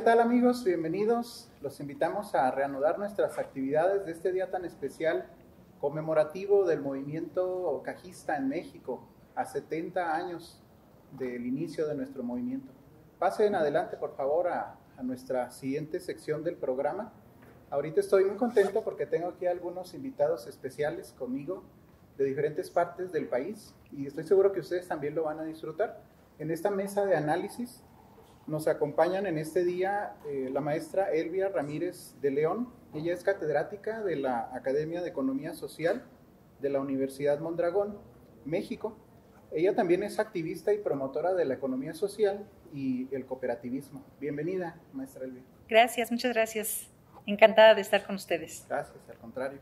tal amigos? Bienvenidos. Los invitamos a reanudar nuestras actividades de este día tan especial conmemorativo del movimiento cajista en México, a 70 años del inicio de nuestro movimiento. Pasen adelante por favor a nuestra siguiente sección del programa. Ahorita estoy muy contento porque tengo aquí algunos invitados especiales conmigo de diferentes partes del país y estoy seguro que ustedes también lo van a disfrutar. En esta mesa de análisis nos acompañan en este día la maestra Elvia Ramírez de León. Ella es catedrática de la Academia de Economía Social de la Universidad Mondragón, México. Ella también es activista y promotora de la economía social y el cooperativismo. Bienvenida, maestra Elvia. Gracias, muchas gracias. Encantada de estar con ustedes. Gracias, al contrario.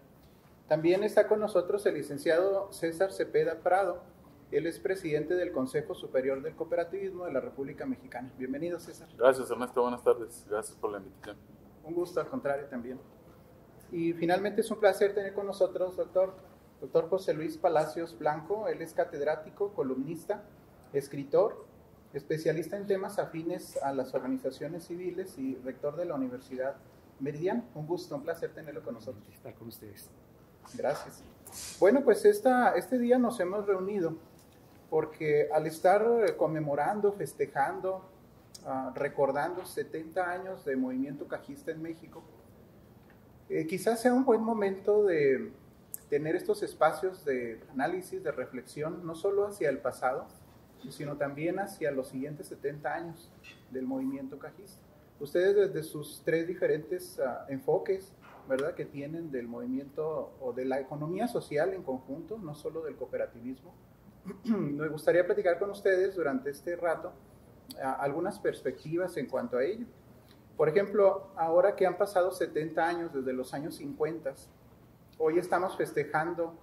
También está con nosotros el licenciado César Cepeda Prado. Él es presidente del Consejo Superior del Cooperativismo de la República Mexicana. Bienvenido, César. Gracias, Ernesto. Buenas tardes. Gracias por la invitación. Un gusto, al contrario, también. Y finalmente es un placer tener con nosotros doctor José Luis Palacios Blanco. Él es catedrático, columnista, escritor, especialista en temas afines a las organizaciones civiles y rector de la Universidad Meridiano. Un gusto, un placer tenerlo con nosotros. Estar con ustedes. Gracias. Bueno, pues este día nos hemos reunido porque al estar conmemorando, festejando, recordando 70 años de movimiento cajista en México, quizás sea un buen momento de tener estos espacios de análisis, de reflexión, no solo hacia el pasado, sino también hacia los siguientes 70 años del movimiento cajista. Ustedes desde sus tres diferentes enfoques, ¿verdad?, que tienen del movimiento o de la economía social en conjunto, no solo del cooperativismo, me gustaría platicar con ustedes durante este rato algunas perspectivas en cuanto a ello. Por ejemplo, ahora que han pasado 70 años desde los años 50, hoy estamos festejando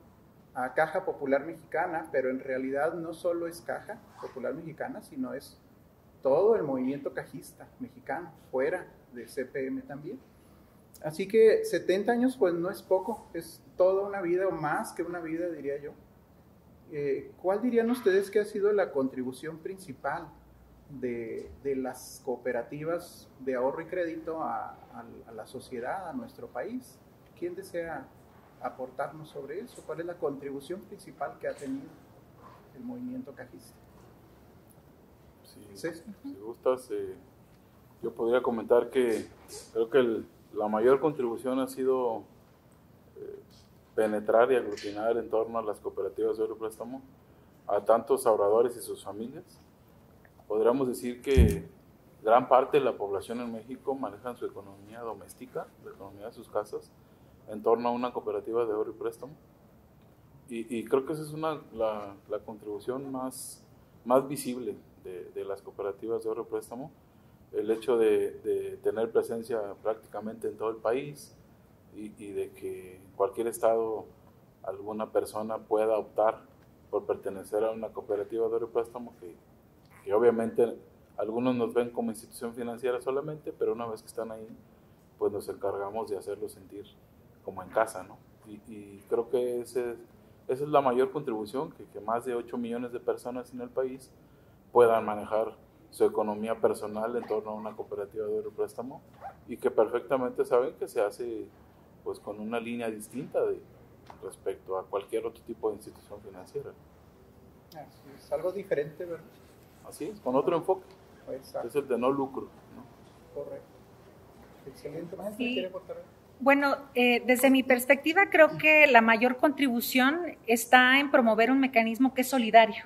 a Caja Popular Mexicana, pero en realidad no solo es Caja Popular Mexicana, sino es todo el movimiento cajista mexicano, fuera de CPM también. Así que 70 años pues no es poco, es toda una vida o más que una vida, diría yo. ¿Cuál dirían ustedes que ha sido la contribución principal de las cooperativas de ahorro y crédito a la sociedad, a nuestro país? ¿Quién desea aportarnos sobre eso? ¿Cuál es la contribución principal que ha tenido el movimiento cajista? Si gustas, yo podría comentar que creo que la mayor contribución ha sido penetrar y aglutinar en torno a las cooperativas de ahorro y préstamo a tantos ahorradores y sus familias. Podríamos decir que gran parte de la población en México manejan su economía doméstica, la economía de sus casas, en torno a una cooperativa de ahorro y préstamo. Y creo que esa es la contribución más visible de las cooperativas de ahorro y préstamo, el hecho de tener presencia prácticamente en todo el país y de que en cualquier estado alguna persona pueda optar por pertenecer a una cooperativa de ahorro y préstamo que obviamente algunos nos ven como institución financiera solamente, pero una vez que están ahí, pues nos encargamos de hacerlos sentir como en casa, ¿no? Y creo que esa es la mayor contribución, que más de 8 millones de personas en el país puedan manejar su economía personal en torno a una cooperativa de ahorro y préstamo y que perfectamente saben que se hace pues con una línea distinta respecto a cualquier otro tipo de institución financiera. Así es, algo diferente, ¿verdad? Así es, con otro enfoque. Exacto. Es el de no lucro, ¿no? Correcto. Excelente. Maestra, Sí. ¿quiere aportar? Bueno, desde mi perspectiva creo que la mayor contribución está en promover un mecanismo que es solidario,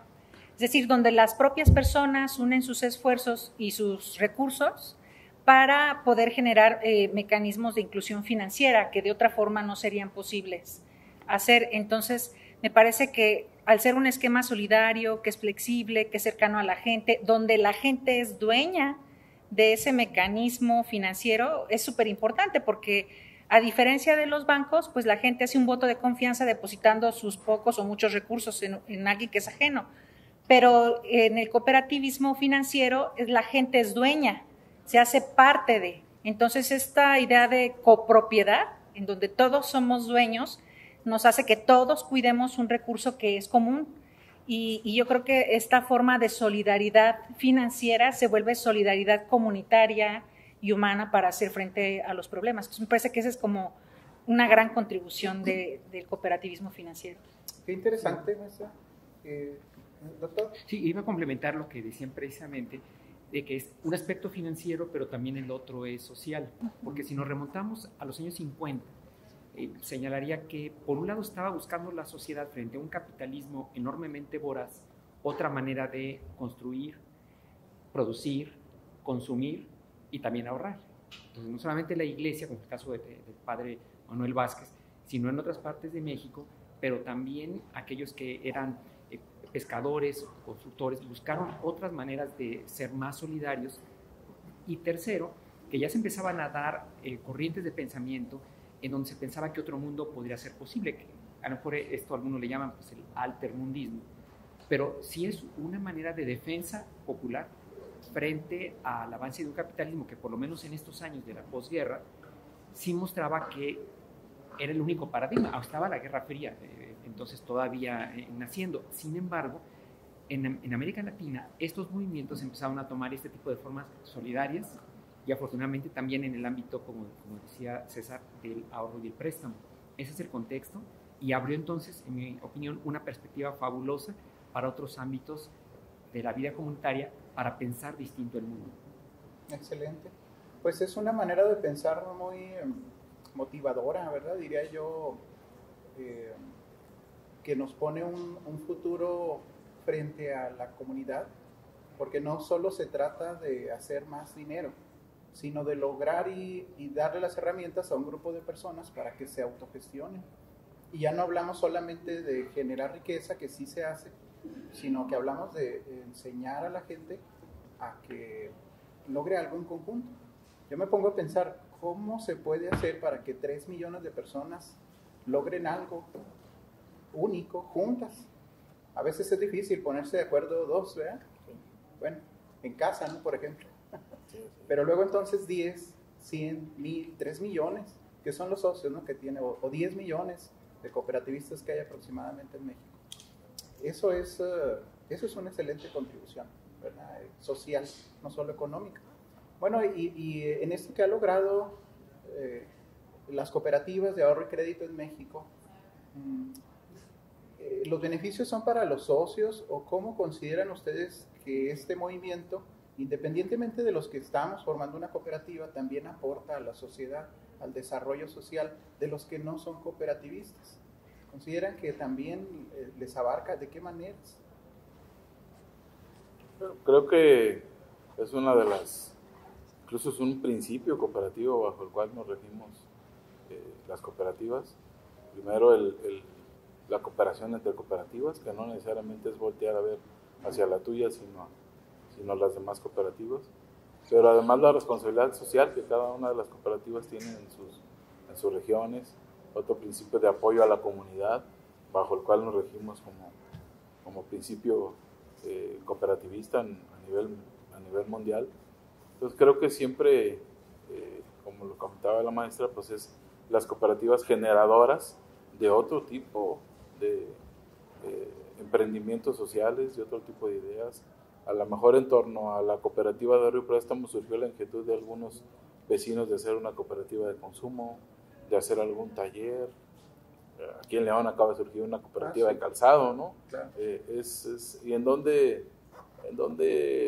es decir, donde las propias personas unen sus esfuerzos y sus recursos para poder generar mecanismos de inclusión financiera que de otra forma no serían posibles hacer. Entonces, me parece que al ser un esquema solidario, que es flexible, que es cercano a la gente, donde la gente es dueña de ese mecanismo financiero, es súper importante porque a diferencia de los bancos, pues la gente hace un voto de confianza depositando sus pocos o muchos recursos en alguien que es ajeno. Pero en el cooperativismo financiero la gente es dueña, se hace parte de. Entonces esta idea de copropiedad, en donde todos somos dueños, nos hace que todos cuidemos un recurso que es común. Y yo creo que esta forma de solidaridad financiera se vuelve solidaridad comunitaria y humana para hacer frente a los problemas. Entonces, me parece que esa es como una gran contribución del cooperativismo financiero. Qué interesante, maestra. Doctor. Sí, iba a complementar lo que decían precisamente, de que es un aspecto financiero, pero también el otro es social, porque si nos remontamos a los años 50, señalaría que por un lado estaba buscando la sociedad frente a un capitalismo enormemente voraz, otra manera de construir, producir, consumir y también ahorrar. Entonces, no solamente la iglesia, como el caso del padre Manuel Vázquez, sino en otras partes de México, pero también aquellos que eran pescadores, constructores, buscaron otras maneras de ser más solidarios. Y tercero, que ya se empezaban a dar corrientes de pensamiento en donde se pensaba que otro mundo podría ser posible, que a lo mejor esto algunos le llaman pues, el altermundismo, pero sí es una manera de defensa popular frente al avance de un capitalismo que por lo menos en estos años de la posguerra sí mostraba que era el único paradigma. Estaba la Guerra Fría, entonces todavía naciendo. Sin embargo, en América Latina estos movimientos empezaron a tomar este tipo de formas solidarias y afortunadamente también en el ámbito, como decía César, del ahorro y el préstamo. Ese es el contexto y abrió entonces, en mi opinión, una perspectiva fabulosa para otros ámbitos de la vida comunitaria para pensar distinto el mundo. Excelente. Pues es una manera de pensar muy motivadora, ¿verdad? Diría yo, que nos pone un futuro frente a la comunidad, porque no solo se trata de hacer más dinero, sino de lograr y darle las herramientas a un grupo de personas para que se autogestionen. Y ya no hablamos solamente de generar riqueza, que sí se hace, sino que hablamos de enseñar a la gente a que logre algo en conjunto. Yo me pongo a pensar, ¿cómo se puede hacer para que 3 millones de personas logren algo único juntas? A veces es difícil ponerse de acuerdo dos, ¿verdad? Bueno, en casa, ¿no? Por ejemplo. Pero luego entonces 10, 100, 1000, 3 millones, que son los socios, ¿no? Que tiene, o 10 millones de cooperativistas que hay aproximadamente en México. Eso es una excelente contribución, ¿verdad? Social, no solo económica. Bueno, y en esto que ha logrado las cooperativas de ahorro y crédito en México, ¿los beneficios son para los socios o cómo consideran ustedes que este movimiento, independientemente de los que estamos formando una cooperativa, también aporta a la sociedad, al desarrollo social de los que no son cooperativistas? ¿Consideran que también les abarca? ¿De qué maneras? Creo que es una de las, incluso es un principio cooperativo bajo el cual nos regimos las cooperativas. Primero la cooperación entre cooperativas, que no necesariamente es voltear a ver hacia la tuya, sino las demás cooperativas. Pero además la responsabilidad social que cada una de las cooperativas tiene en sus regiones. Otro principio de apoyo a la comunidad, bajo el cual nos regimos como principio cooperativista a nivel mundial. Entonces creo que siempre, como lo comentaba la maestra, pues es las cooperativas generadoras de otro tipo de emprendimientos sociales, de otro tipo de ideas. A lo mejor en torno a la cooperativa de ahorro y préstamo surgió la inquietud de algunos vecinos de hacer una cooperativa de consumo, de hacer algún taller. Aquí en León acaba de surgir una cooperativa de calzado, ¿no? Claro. Y en donde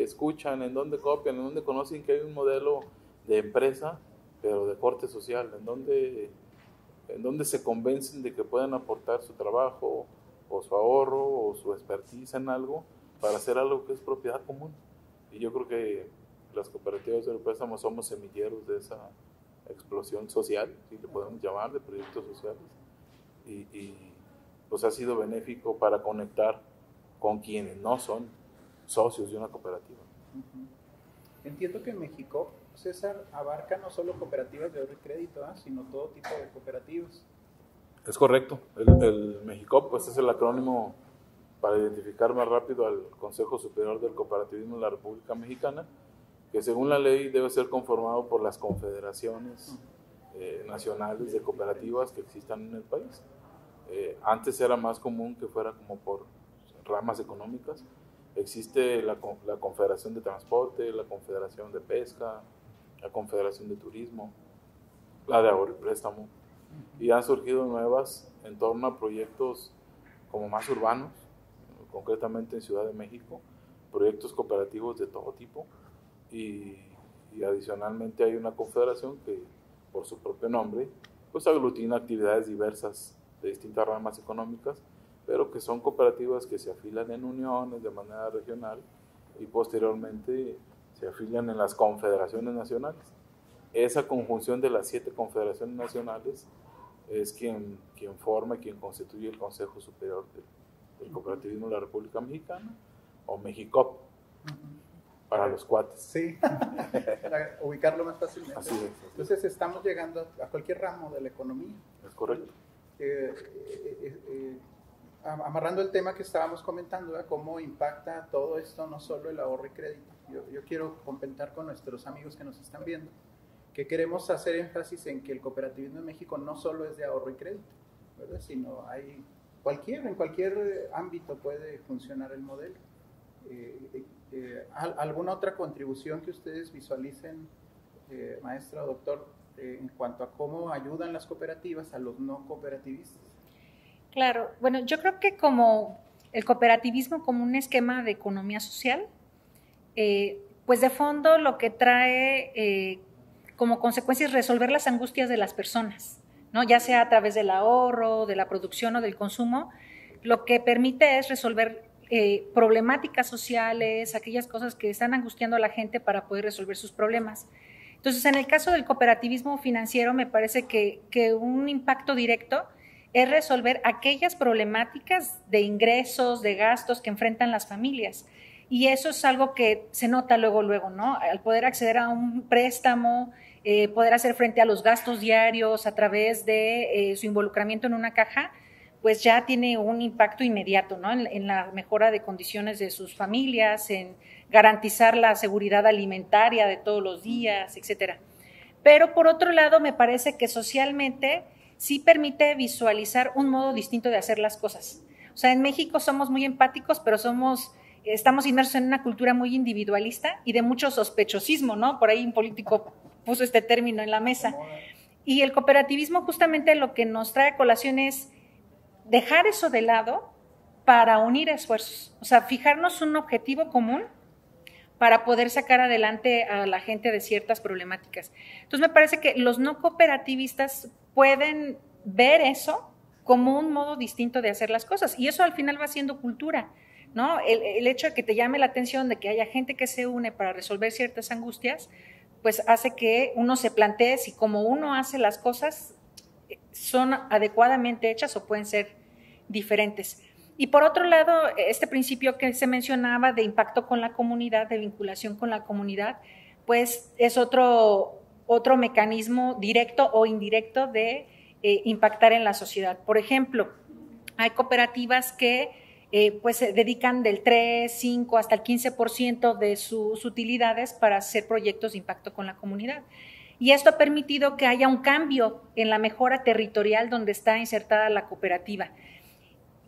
escuchan, en donde copian, en donde conocen que hay un modelo de empresa, pero de corte social, en donde se convencen de que pueden aportar su trabajo o su ahorro o su expertise en algo para hacer algo que es propiedad común. Y yo creo que las cooperativas de préstamo somos semilleros de esa explosión social, si le podemos llamar, de proyectos sociales, y pues ha sido benéfico para conectar con quienes no son socios de una cooperativa. Entiendo que en México, César, abarca no solo cooperativas de ahorro y crédito, sino todo tipo de cooperativas. Es correcto. El Mexicop pues es el acrónimo para identificar más rápido al Consejo Superior del Cooperativismo de la República Mexicana, que según la ley debe ser conformado por las confederaciones nacionales de cooperativas que existan en el país. Antes era más común que fuera como por ramas económicas. Existe la Confederación de Transporte, la Confederación de Pesca, la Confederación de Turismo, la de Ahorro y Préstamo, y han surgido nuevas en torno a proyectos como más urbanos, concretamente en Ciudad de México, proyectos cooperativos de todo tipo, y adicionalmente hay una confederación que, por su propio nombre, pues aglutina actividades diversas de distintas ramas económicas, pero que son cooperativas que se afilian en uniones de manera regional y posteriormente se afilian en las confederaciones nacionales. Esa conjunción de las 7 confederaciones nacionales es quien forma y quien constituye el Consejo Superior del Cooperativismo de la República Mexicana, o Mexicop, para los cuates. Sí, para ubicarlo más fácilmente. Así es. Entonces estamos llegando a cualquier ramo de la economía. Es correcto. Amarrando el tema que estábamos comentando, ¿verdad? Cómo impacta todo esto, no solo el ahorro y crédito. Yo quiero comentar con nuestros amigos que nos están viendo que queremos hacer énfasis en que el cooperativismo en México no solo es de ahorro y crédito, ¿verdad? Sino en cualquier ámbito puede funcionar el modelo. ¿Alguna otra contribución que ustedes visualicen, maestra o doctor, en cuanto a cómo ayudan las cooperativas a los no cooperativistas? Claro, bueno, yo creo que como el cooperativismo como un esquema de economía social, pues de fondo lo que trae como consecuencia es resolver las angustias de las personas, ¿no? Ya sea a través del ahorro, de la producción o del consumo, lo que permite es resolver problemáticas sociales, aquellas cosas que están angustiando a la gente para poder resolver sus problemas. Entonces, en el caso del cooperativismo financiero, me parece que un impacto directo es resolver aquellas problemáticas de ingresos, de gastos que enfrentan las familias. Y eso es algo que se nota luego, ¿no? Al poder acceder a un préstamo, poder hacer frente a los gastos diarios a través de su involucramiento en una caja, pues ya tiene un impacto inmediato, ¿no? En la mejora de condiciones de sus familias, en garantizar la seguridad alimentaria de todos los días, etcétera. Pero por otro lado, me parece que socialmente sí permite visualizar un modo distinto de hacer las cosas. O sea, en México somos muy empáticos, pero estamos inmersos en una cultura muy individualista y de mucho sospechosismo, ¿no? Por ahí un político puso este término en la mesa. Y el cooperativismo justamente lo que nos trae a colación es dejar eso de lado para unir esfuerzos. O sea, fijarnos un objetivo común para poder sacar adelante a la gente de ciertas problemáticas. Entonces, me parece que los no cooperativistas pueden ver eso como un modo distinto de hacer las cosas. Y eso al final va siendo cultura, ¿no? El hecho de que te llame la atención de que haya gente que se une para resolver ciertas angustias, pues hace que uno se plantee si como uno hace las cosas son adecuadamente hechas o pueden ser diferentes. Y por otro lado, este principio que se mencionaba de impacto con la comunidad, de vinculación con la comunidad, pues es otro mecanismo directo o indirecto de impactar en la sociedad. Por ejemplo, hay cooperativas que pues se dedican del 3, 5 hasta el 15% de sus utilidades para hacer proyectos de impacto con la comunidad. Y esto ha permitido que haya un cambio en la mejora territorial donde está insertada la cooperativa.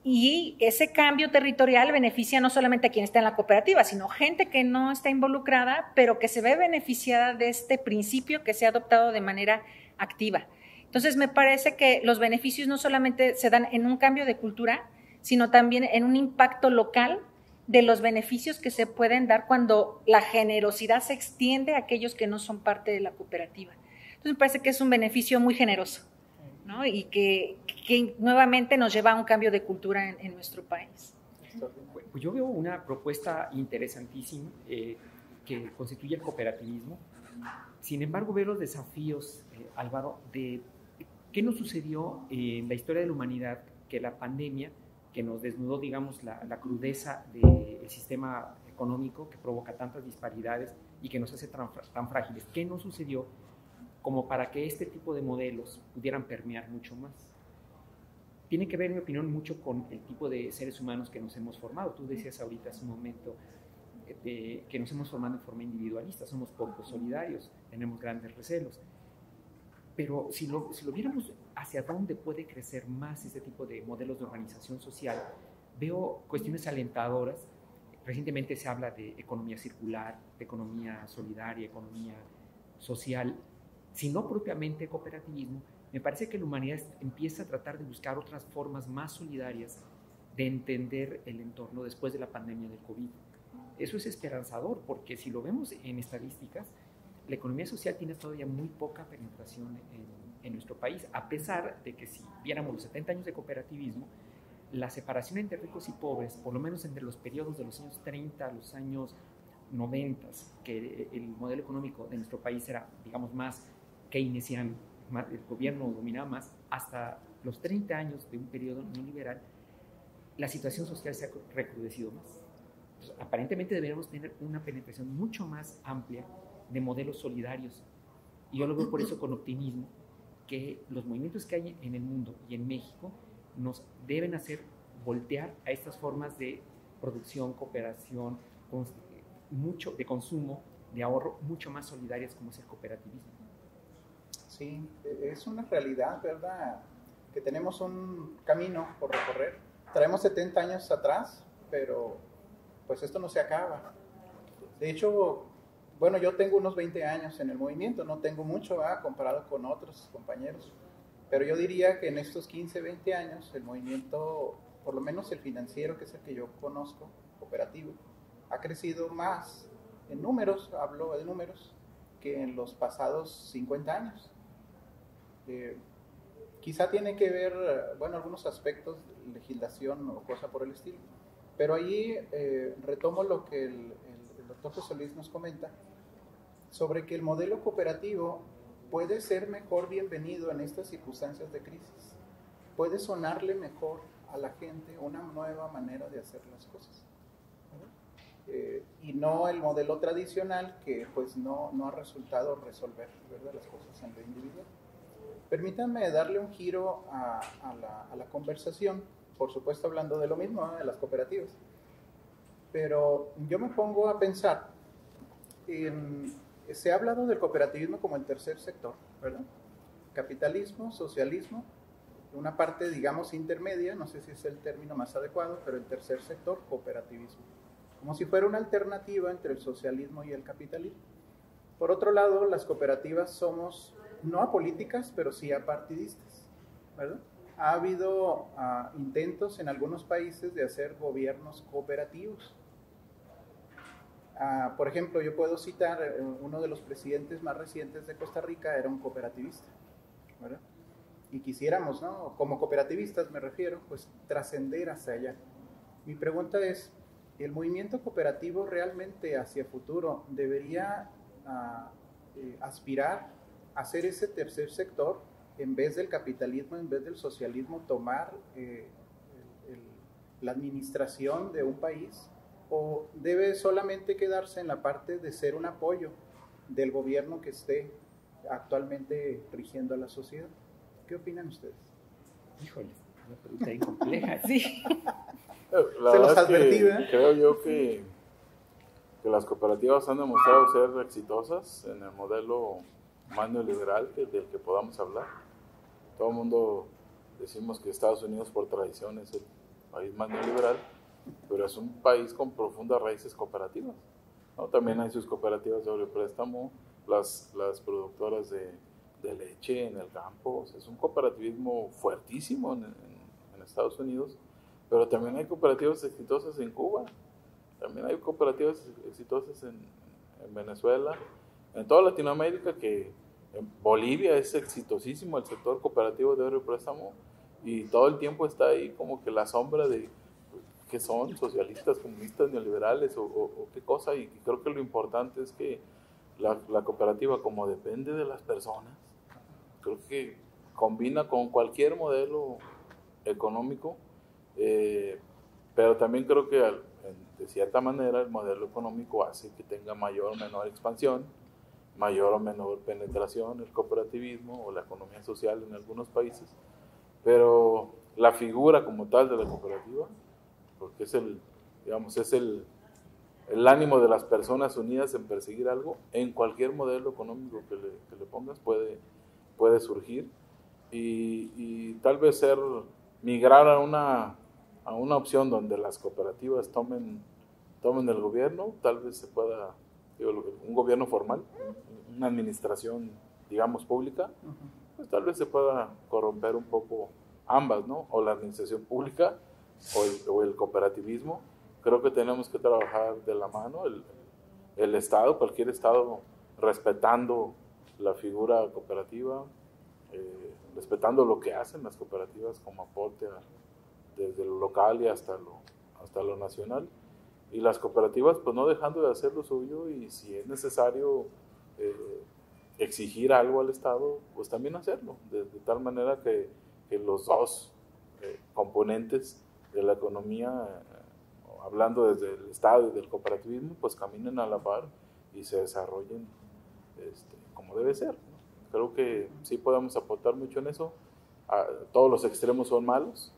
Y ese cambio territorial beneficia no solamente a quien está en la cooperativa, sino gente que no está involucrada, pero que se ve beneficiada de este principio que se ha adoptado de manera activa. Entonces, me parece que los beneficios no solamente se dan en un cambio de cultura, sino también en un impacto local de los beneficios que se pueden dar cuando la generosidad se extiende a aquellos que no son parte de la cooperativa. Entonces, me parece que es un beneficio muy generoso, ¿no? Y que nuevamente nos lleva a un cambio de cultura en nuestro país. Pues yo veo una propuesta interesantísima que constituye el cooperativismo. Sin embargo, veo los desafíos, Álvaro, de qué nos sucedió en la historia de la humanidad, que la pandemia, que nos desnudó, digamos, la crudeza del sistema económico que provoca tantas disparidades y que nos hace tan frágiles. ¿Qué nos sucedió como para que este tipo de modelos pudieran permear mucho más? Tiene que ver, en mi opinión, mucho con el tipo de seres humanos que nos hemos formado. Tú decías ahorita hace un momento que nos hemos formado en forma individualista, somos poco solidarios, tenemos grandes recelos. Pero si lo viéramos hacia dónde puede crecer más este tipo de modelos de organización social, veo cuestiones alentadoras. Recientemente se habla de economía circular, de economía solidaria, economía social, si no propiamente cooperativismo, me parece que la humanidad empieza a tratar de buscar otras formas más solidarias de entender el entorno después de la pandemia del COVID. Eso es esperanzador, porque si lo vemos en estadísticas, la economía social tiene todavía muy poca penetración en nuestro país, a pesar de que si viéramos los 70 años de cooperativismo, la separación entre ricos y pobres, por lo menos entre los periodos de los años 30 a los años 90, que el modelo económico de nuestro país era, digamos, más keynesiano, el gobierno dominaba más, hasta los 30 años de un periodo neoliberal, la situación social se ha recrudecido más. Entonces, aparentemente deberíamos tener una penetración mucho más amplia de modelos solidarios. Y yo lo veo por eso con optimismo, que los movimientos que hay en el mundo y en México nos deben hacer voltear a estas formas de producción, cooperación, mucho de consumo, de ahorro, mucho más solidarias como es el cooperativismo. Sí, es una realidad, ¿verdad? Que tenemos un camino por recorrer. Traemos 70 años atrás, pero pues esto no se acaba. De hecho, bueno, yo tengo unos 20 años en el movimiento, no tengo mucho comparado con otros compañeros, pero yo diría que en estos 15, 20 años el movimiento, por lo menos el financiero, que es el que yo conozco, cooperativo, ha crecido más en números, hablo de números, que en los pasados 50 años. Quizá tiene que ver, bueno, algunos aspectos de legislación o cosa por el estilo, pero ahí retomo lo que el doctor José Luis nos comenta sobre que el modelo cooperativo puede ser mejor bienvenido en estas circunstancias de crisis, puede sonarle mejor a la gente una nueva manera de hacer las cosas, y no el modelo tradicional que pues no ha resultado resolver, ¿verdad?, las cosas en lo individual. Permítanme darle un giro a la conversación, por supuesto hablando de lo mismo, de las cooperativas, pero yo me pongo a pensar, se ha hablado del cooperativismo como el tercer sector, ¿verdad? Capitalismo, socialismo, una parte, digamos, intermedia, no sé si es el término más adecuado, pero el tercer sector, cooperativismo, como si fuera una alternativa entre el socialismo y el capitalismo. Por otro lado, las cooperativas somos no apolíticas, pero sí apartidistas, ¿verdad? Ha habido intentos en algunos países de hacer gobiernos cooperativos. Por ejemplo, yo puedo citar, uno de los presidentes más recientes de Costa Rica era un cooperativista, ¿verdad? Y quisiéramos, ¿no?, como cooperativistas me refiero, pues trascender hacia allá. Mi pregunta es, ¿el movimiento cooperativo realmente hacia futuro debería aspirar a ser ese tercer sector, en vez del capitalismo, en vez del socialismo, tomar la administración de un país, o debe solamente quedarse en la parte de ser un apoyo del gobierno que esté actualmente rigiendo a la sociedad? ¿Qué opinan ustedes? Híjole, una pregunta incompleja. Sí. La verdad es que creo yo que las cooperativas han demostrado ser exitosas en el modelo más neoliberal del que podamos hablar. Todo el mundo decimos que Estados Unidos por tradición es el país más neoliberal, pero es un país con profundas raíces cooperativas, ¿no? También hay sus cooperativas sobre préstamo, las productoras de leche en el campo. O sea, es un cooperativismo fuertísimo en Estados Unidos, pero también hay cooperativas exitosas en Cuba, también hay cooperativas exitosas en Venezuela, en toda Latinoamérica, que en Bolivia es exitosísimo el sector cooperativo de ahorro y préstamo, y todo el tiempo está ahí como que la sombra de que son socialistas, comunistas, neoliberales o qué cosa, y creo que lo importante es que la cooperativa, como depende de las personas, creo que combina con cualquier modelo económico, pero también creo que de cierta manera el modelo económico hace que tenga mayor o menor expansión, mayor o menor penetración el cooperativismo o la economía social en algunos países, pero la figura como tal de la cooperativa, porque es el ánimo de las personas unidas en perseguir algo, en cualquier modelo económico que le pongas puede surgir, y tal vez migrar a una opción donde las cooperativas tomen el gobierno, tal vez se pueda un gobierno formal, una administración, digamos, pública, pues tal vez se pueda corromper un poco ambas, ¿no? O la administración pública o el cooperativismo. Creo que tenemos que trabajar de la mano, el Estado, cualquier Estado, respetando la figura cooperativa, respetando lo que hacen las cooperativas como aporte desde lo local y hasta lo nacional, y las cooperativas pues no dejando de hacer lo suyo, y si es necesario exigir algo al Estado, pues también hacerlo, de tal manera que los dos componentes de la economía, hablando desde el Estado y del cooperativismo, pues caminen a la par y se desarrollen como debe ser, ¿no? Creo que sí podemos aportar mucho en eso. Todos los extremos son malos,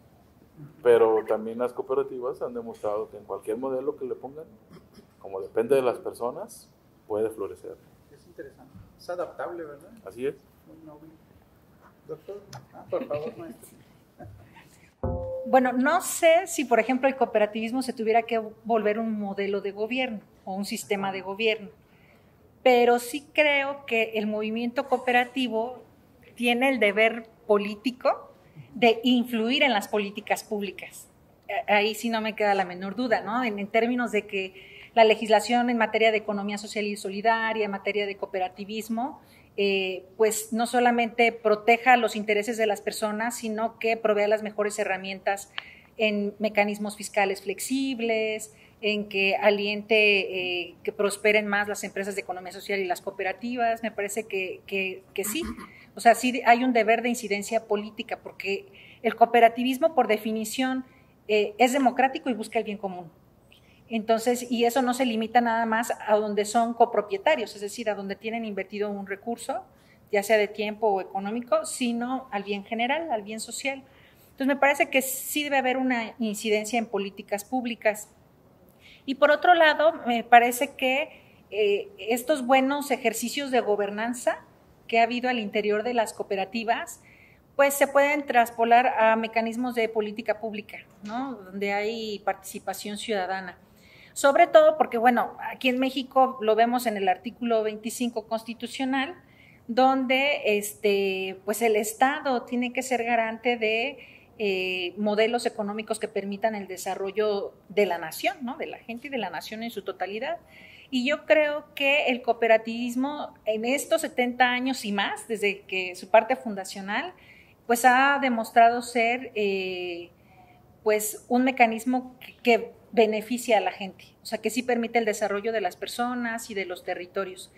pero también las cooperativas han demostrado que en cualquier modelo que le pongan, como depende de las personas, puede florecer. Es interesante. Es adaptable, ¿verdad? Así es. Muy noble. Doctor, por favor, maestro. Bueno, no sé si, por ejemplo, el cooperativismo se tuviera que volver un modelo de gobierno o un sistema de gobierno, pero sí creo que el movimiento cooperativo tiene el deber político de influir en las políticas públicas. Ahí sí no me queda la menor duda, ¿no? En términos de que la legislación en materia de economía social y solidaria, en materia de cooperativismo, pues no solamente proteja los intereses de las personas, sino que provea las mejores herramientas en mecanismos fiscales flexibles, en que aliente que prosperen más las empresas de economía social y las cooperativas. Me parece que sí, o sea, sí hay un deber de incidencia política, porque el cooperativismo, por definición, es democrático y busca el bien común. Entonces, y eso no se limita nada más a donde son copropietarios, es decir, a donde tienen invertido un recurso, ya sea de tiempo o económico, sino al bien general, al bien social. Entonces, me parece que sí debe haber una incidencia en políticas públicas. Y por otro lado, me parece que estos buenos ejercicios de gobernanza que ha habido al interior de las cooperativas, pues se pueden traspolar a mecanismos de política pública, ¿no? Donde hay participación ciudadana. Sobre todo porque, bueno, aquí en México lo vemos en el artículo 25 constitucional, donde pues el Estado tiene que ser garante de modelos económicos que permitan el desarrollo de la nación, ¿no? De la gente y de la nación en su totalidad. Y yo creo que el cooperativismo en estos 70 años y más, desde que su parte fundacional, pues ha demostrado ser pues un mecanismo que beneficia a la gente, o sea, que sí permite el desarrollo de las personas y de los territorios.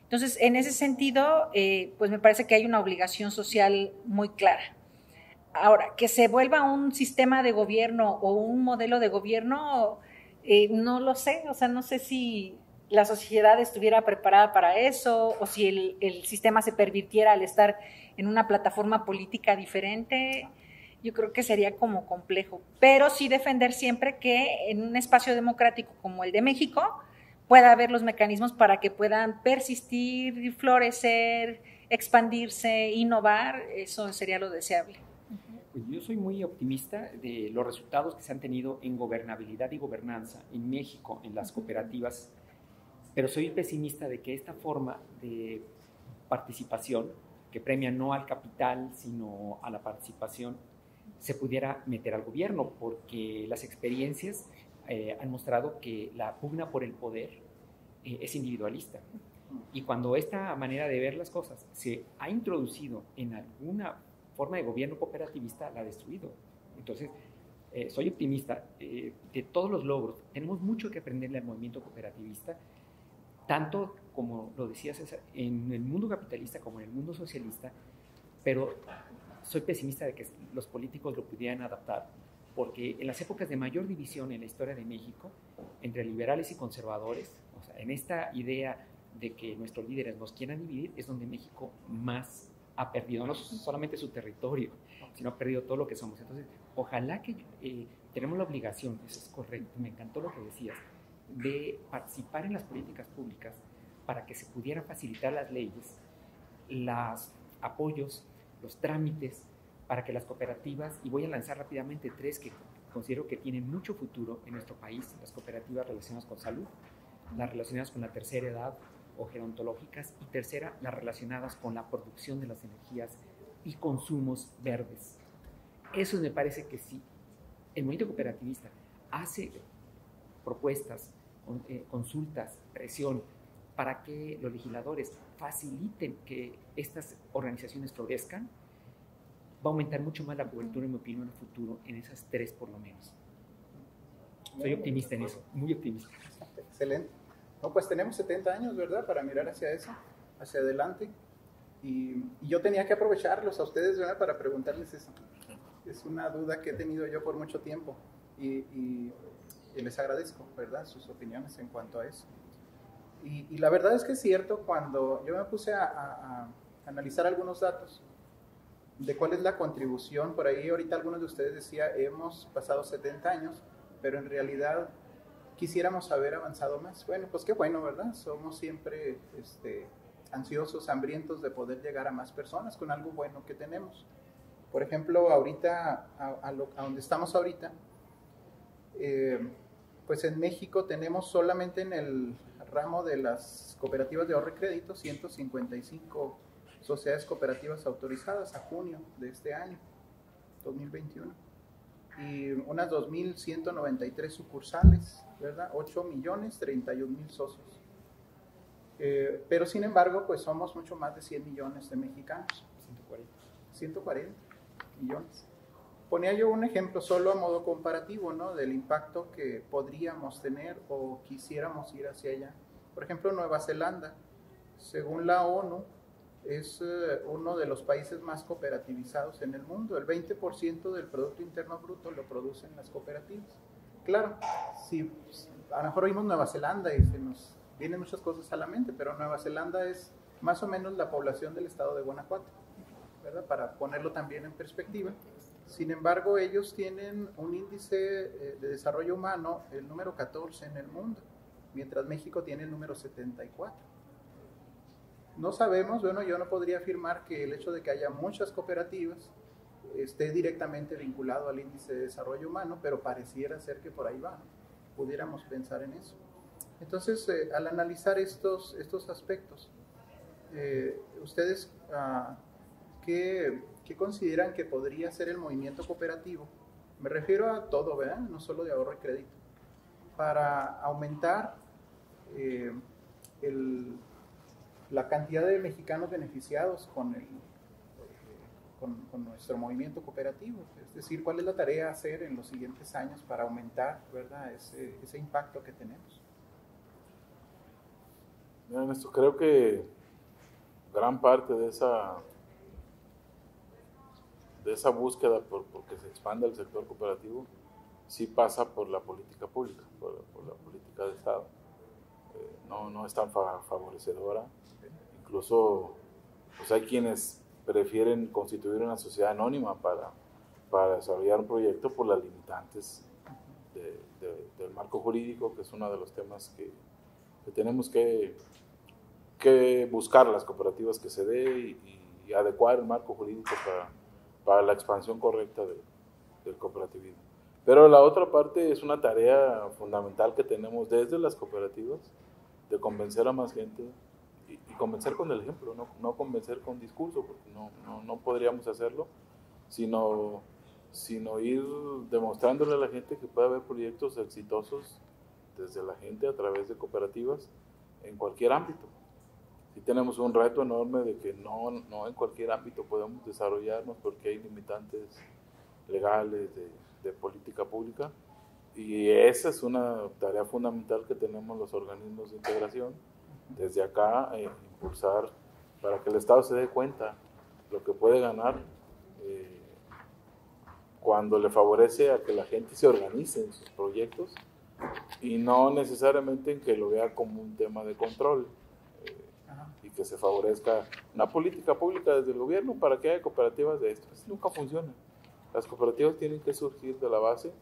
Entonces, en ese sentido, pues me parece que hay una obligación social muy clara. Ahora, que se vuelva un sistema de gobierno o un modelo de gobierno, no lo sé, o sea, no sé si la sociedad estuviera preparada para eso o si el sistema se pervirtiera al estar en una plataforma política diferente. Yo creo que sería como complejo, pero sí defender siempre que en un espacio democrático como el de México pueda haber los mecanismos para que puedan persistir, florecer, expandirse, innovar. Eso sería lo deseable. Pues yo soy muy optimista de los resultados que se han tenido en gobernabilidad y gobernanza en México, en las cooperativas, pero soy pesimista de que esta forma de participación, que premia no al capital, sino a la participación, se pudiera meter al gobierno, porque las experiencias han mostrado que la pugna por el poder es individualista. Y cuando esta manera de ver las cosas se ha introducido en alguna forma de gobierno cooperativista, la ha destruido. Entonces, soy optimista de todos los logros. Tenemos mucho que aprenderle al movimiento cooperativista, tanto como lo decía César, en el mundo capitalista como en el mundo socialista, pero soy pesimista de que los políticos lo pudieran adaptar, porque en las épocas de mayor división en la historia de México, entre liberales y conservadores, o sea, en esta idea de que nuestros líderes nos quieran dividir, es donde México más ha perdido, no solamente su territorio, sino ha perdido todo lo que somos. Entonces, ojalá que tenemos la obligación, eso es correcto, me encantó lo que decías, de participar en las políticas públicas para que se pudieran facilitar las leyes, los apoyos, los trámites, para que las cooperativas, y voy a lanzar rápidamente 3 que considero que tienen mucho futuro en nuestro país, las cooperativas relacionadas con salud, las relacionadas con la tercera edad o gerontológicas, y tercera, las relacionadas con la producción de las energías y consumos verdes. Eso me parece que sí. El movimiento cooperativista hace propuestas, consultas, presión, para que los legisladores faciliten que estas organizaciones florezcan, va a aumentar mucho más la cobertura, en mi opinión, en el futuro, en esas tres por lo menos. Soy optimista en eso, muy optimista. Excelente. No, pues tenemos 70 años, ¿verdad?, para mirar hacia eso, hacia adelante. Y yo tenía que aprovecharlos a ustedes, ¿verdad?, para preguntarles eso. Es una duda que he tenido yo por mucho tiempo y les agradezco, ¿verdad?, sus opiniones en cuanto a eso. Y la verdad es que es cierto, cuando yo me puse a analizar algunos datos de cuál es la contribución, por ahí ahorita algunos de ustedes decía, hemos pasado 70 años, pero en realidad quisiéramos haber avanzado más. Bueno, pues qué bueno, ¿verdad? Somos siempre ansiosos, hambrientos de poder llegar a más personas con algo bueno que tenemos. Por ejemplo, ahorita, a donde estamos ahorita, pues en México tenemos solamente en el ramo de las cooperativas de ahorro y crédito 155 sociedades cooperativas autorizadas a junio de este año, 2021. Y unas 2.193 sucursales, ¿verdad? 8.031.000 socios. Pero sin embargo, pues somos mucho más de 100 millones de mexicanos. 140 millones. Ponía yo un ejemplo solo a modo comparativo, ¿no?, del impacto que podríamos tener o quisiéramos ir hacia allá. Por ejemplo, Nueva Zelanda, según la ONU, es uno de los países más cooperativizados en el mundo. El 20% del Producto Interno Bruto lo producen las cooperativas. Claro, si a lo mejor oímos Nueva Zelanda y se nos vienen muchas cosas a la mente, pero Nueva Zelanda es más o menos la población del estado de Guanajuato, ¿verdad?, para ponerlo también en perspectiva. Sin embargo, ellos tienen un índice de desarrollo humano, el número 14 en el mundo, mientras México tiene el número 74. No sabemos, bueno, yo no podría afirmar que el hecho de que haya muchas cooperativas esté directamente vinculado al índice de desarrollo humano, pero pareciera ser que por ahí va, ¿no? Pudiéramos pensar en eso. Entonces, al analizar estos aspectos, ustedes, ¿qué consideran que podría ser el movimiento cooperativo? Me refiero a todo, ¿verdad?, no solo de ahorro y crédito, para aumentar la cantidad de mexicanos beneficiados con nuestro movimiento cooperativo. Es decir, ¿cuál es la tarea a hacer en los siguientes años para aumentar, ¿verdad?, ese impacto que tenemos? Mira, Ernesto, creo que gran parte de esa búsqueda porque se expanda el sector cooperativo sí pasa por la política pública, por la política de Estado. No es tan favorecedora. Incluso pues hay quienes prefieren constituir una sociedad anónima para desarrollar un proyecto por las limitantes del marco jurídico, que es uno de los temas que tenemos que buscar las cooperativas que se dé y adecuar el marco jurídico para la expansión correcta del cooperativismo. Pero la otra parte es una tarea fundamental que tenemos desde las cooperativas, de convencer a más gente y convencer con el ejemplo, no convencer con discurso, porque no podríamos hacerlo, sino ir demostrándole a la gente que puede haber proyectos exitosos desde la gente a través de cooperativas en cualquier ámbito. Sí tenemos un reto enorme de que no en cualquier ámbito podemos desarrollarnos porque hay limitantes legales de política pública, y esa es una tarea fundamental que tenemos los organismos de integración desde acá, impulsar para que el Estado se dé cuenta lo que puede ganar cuando le favorece a que la gente se organice en sus proyectos y no necesariamente en que lo vea como un tema de control, y que se favorezca una política pública desde el gobierno para que haya cooperativas de esto. Eso nunca funciona. Las cooperativas tienen que surgir de la base,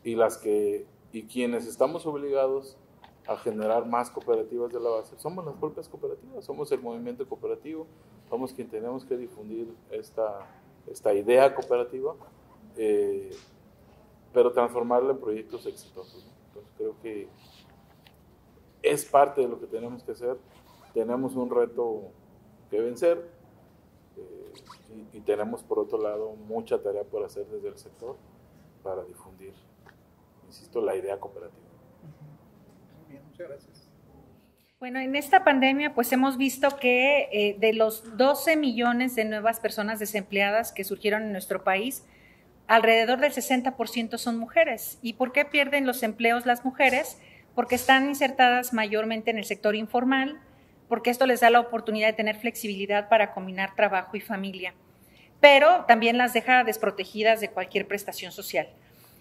y quienes estamos obligados a generar más cooperativas de la base somos las propias cooperativas, somos el movimiento cooperativo, somos quien tenemos que difundir esta idea cooperativa, pero transformarla en proyectos exitosos, ¿no? Entonces creo que es parte de lo que tenemos que hacer. Tenemos un reto que vencer y tenemos por otro lado mucha tarea por hacer desde el sector para difundir, insisto, la idea cooperativa. Muy bien, muchas gracias. Bueno, en esta pandemia pues hemos visto que de los 12 millones de nuevas personas desempleadas que surgieron en nuestro país, alrededor del 60% son mujeres. ¿Y por qué pierden los empleos las mujeres? Porque están insertadas mayormente en el sector informal, porque esto les da la oportunidad de tener flexibilidad para combinar trabajo y familia, pero también las deja desprotegidas de cualquier prestación social.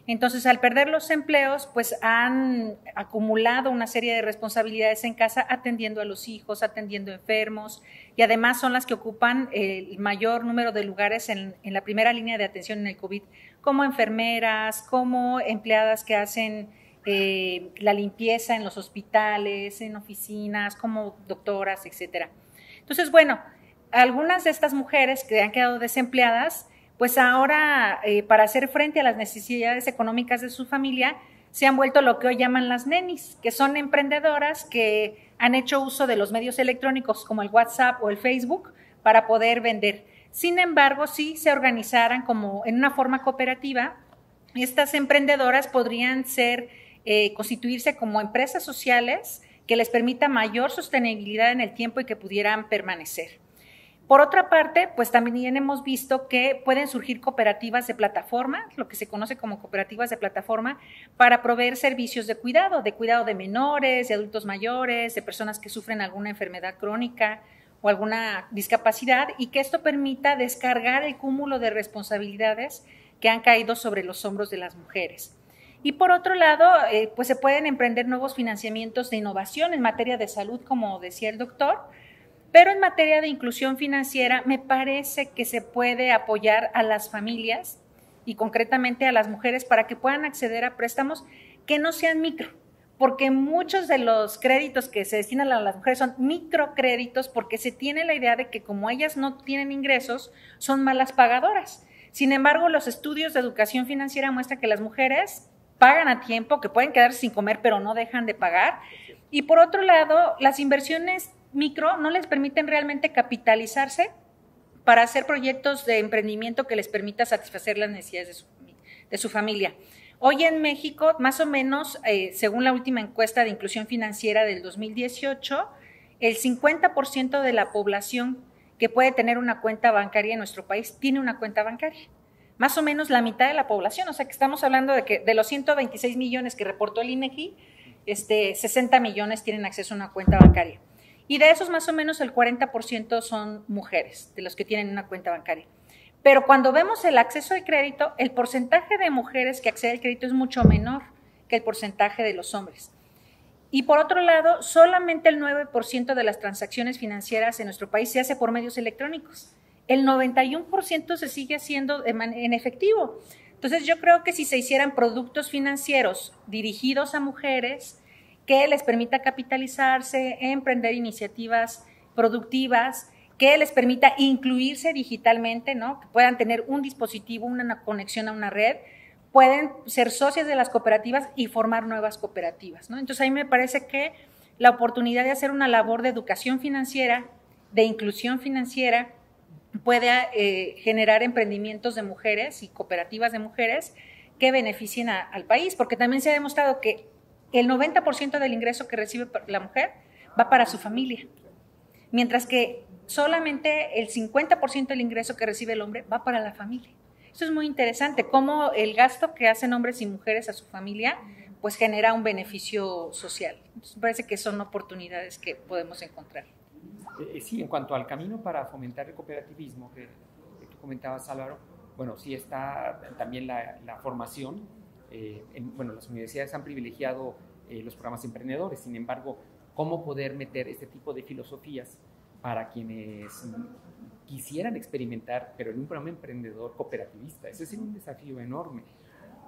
Entonces, al perder los empleos, pues han acumulado una serie de responsabilidades en casa, atendiendo a los hijos, atendiendo enfermos, y además son las que ocupan el mayor número de lugares en la primera línea de atención en el COVID, como enfermeras, como empleadas que hacen la limpieza en los hospitales, en oficinas, como doctoras, etcétera. Entonces, bueno, algunas de estas mujeres que han quedado desempleadas, pues ahora para hacer frente a las necesidades económicas de su familia, se han vuelto lo que hoy llaman las nenis, que son emprendedoras que han hecho uso de los medios electrónicos como el WhatsApp o el Facebook para poder vender. Sin embargo, si se organizaran como en una forma cooperativa, estas emprendedoras podrían constituirse como empresas sociales que les permita mayor sostenibilidad en el tiempo y que pudieran permanecer. Por otra parte, pues también hemos visto que pueden surgir cooperativas de plataforma, lo que se conoce como cooperativas de plataforma, para proveer servicios de cuidado de menores, de adultos mayores, de personas que sufren alguna enfermedad crónica o alguna discapacidad, y que esto permita descargar el cúmulo de responsabilidades que han caído sobre los hombros de las mujeres. Y por otro lado, pues se pueden emprender nuevos financiamientos de innovación en materia de salud, como decía el doctor, pero en materia de inclusión financiera me parece que se puede apoyar a las familias y concretamente a las mujeres para que puedan acceder a préstamos que no sean micro, porque muchos de los créditos que se destinan a las mujeres son microcréditos porque se tiene la idea de que como ellas no tienen ingresos, son malas pagadoras. Sin embargo, los estudios de educación financiera muestran que las mujeres pagan a tiempo, que pueden quedarse sin comer, pero no dejan de pagar. Y por otro lado, las inversiones micro no les permiten realmente capitalizarse para hacer proyectos de emprendimiento que les permita satisfacer las necesidades de su familia. Hoy en México, más o menos, según la última encuesta de inclusión financiera del 2018, el 50% de la población que puede tener una cuenta bancaria en nuestro país tiene una cuenta bancaria. Más o menos la mitad de la población, o sea que estamos hablando de que de los 126 millones que reportó el INEGI, 60 millones tienen acceso a una cuenta bancaria. Y de esos más o menos el 40% son mujeres, de los que tienen una cuenta bancaria. Pero cuando vemos el acceso al crédito, el porcentaje de mujeres que accede al crédito es mucho menor que el porcentaje de los hombres. Y por otro lado, solamente el 9% de las transacciones financieras en nuestro país se hace por medios electrónicos. El 91% se sigue haciendo en efectivo. Entonces yo creo que si se hicieran productos financieros dirigidos a mujeres, que les permita capitalizarse, emprender iniciativas productivas, que les permita incluirse digitalmente, ¿no? Que puedan tener un dispositivo, una conexión a una red, pueden ser socias de las cooperativas y formar nuevas cooperativas, ¿no? Entonces a mí me parece que la oportunidad de hacer una labor de educación financiera, de inclusión financiera, puede generar emprendimientos de mujeres y cooperativas de mujeres que beneficien al país, porque también se ha demostrado que el 90% del ingreso que recibe la mujer va para su familia, mientras que solamente el 50% del ingreso que recibe el hombre va para la familia. Eso es muy interesante, cómo el gasto que hacen hombres y mujeres a su familia pues genera un beneficio social. Entonces, me parece que son oportunidades que podemos encontrar. Sí, en cuanto al camino para fomentar el cooperativismo que tú comentabas, Álvaro, bueno, sí está también la formación. Las universidades han privilegiado los programas emprendedores, sin embargo, ¿cómo poder meter este tipo de filosofías para quienes quisieran experimentar, pero en un programa emprendedor cooperativista? Ese es un desafío enorme.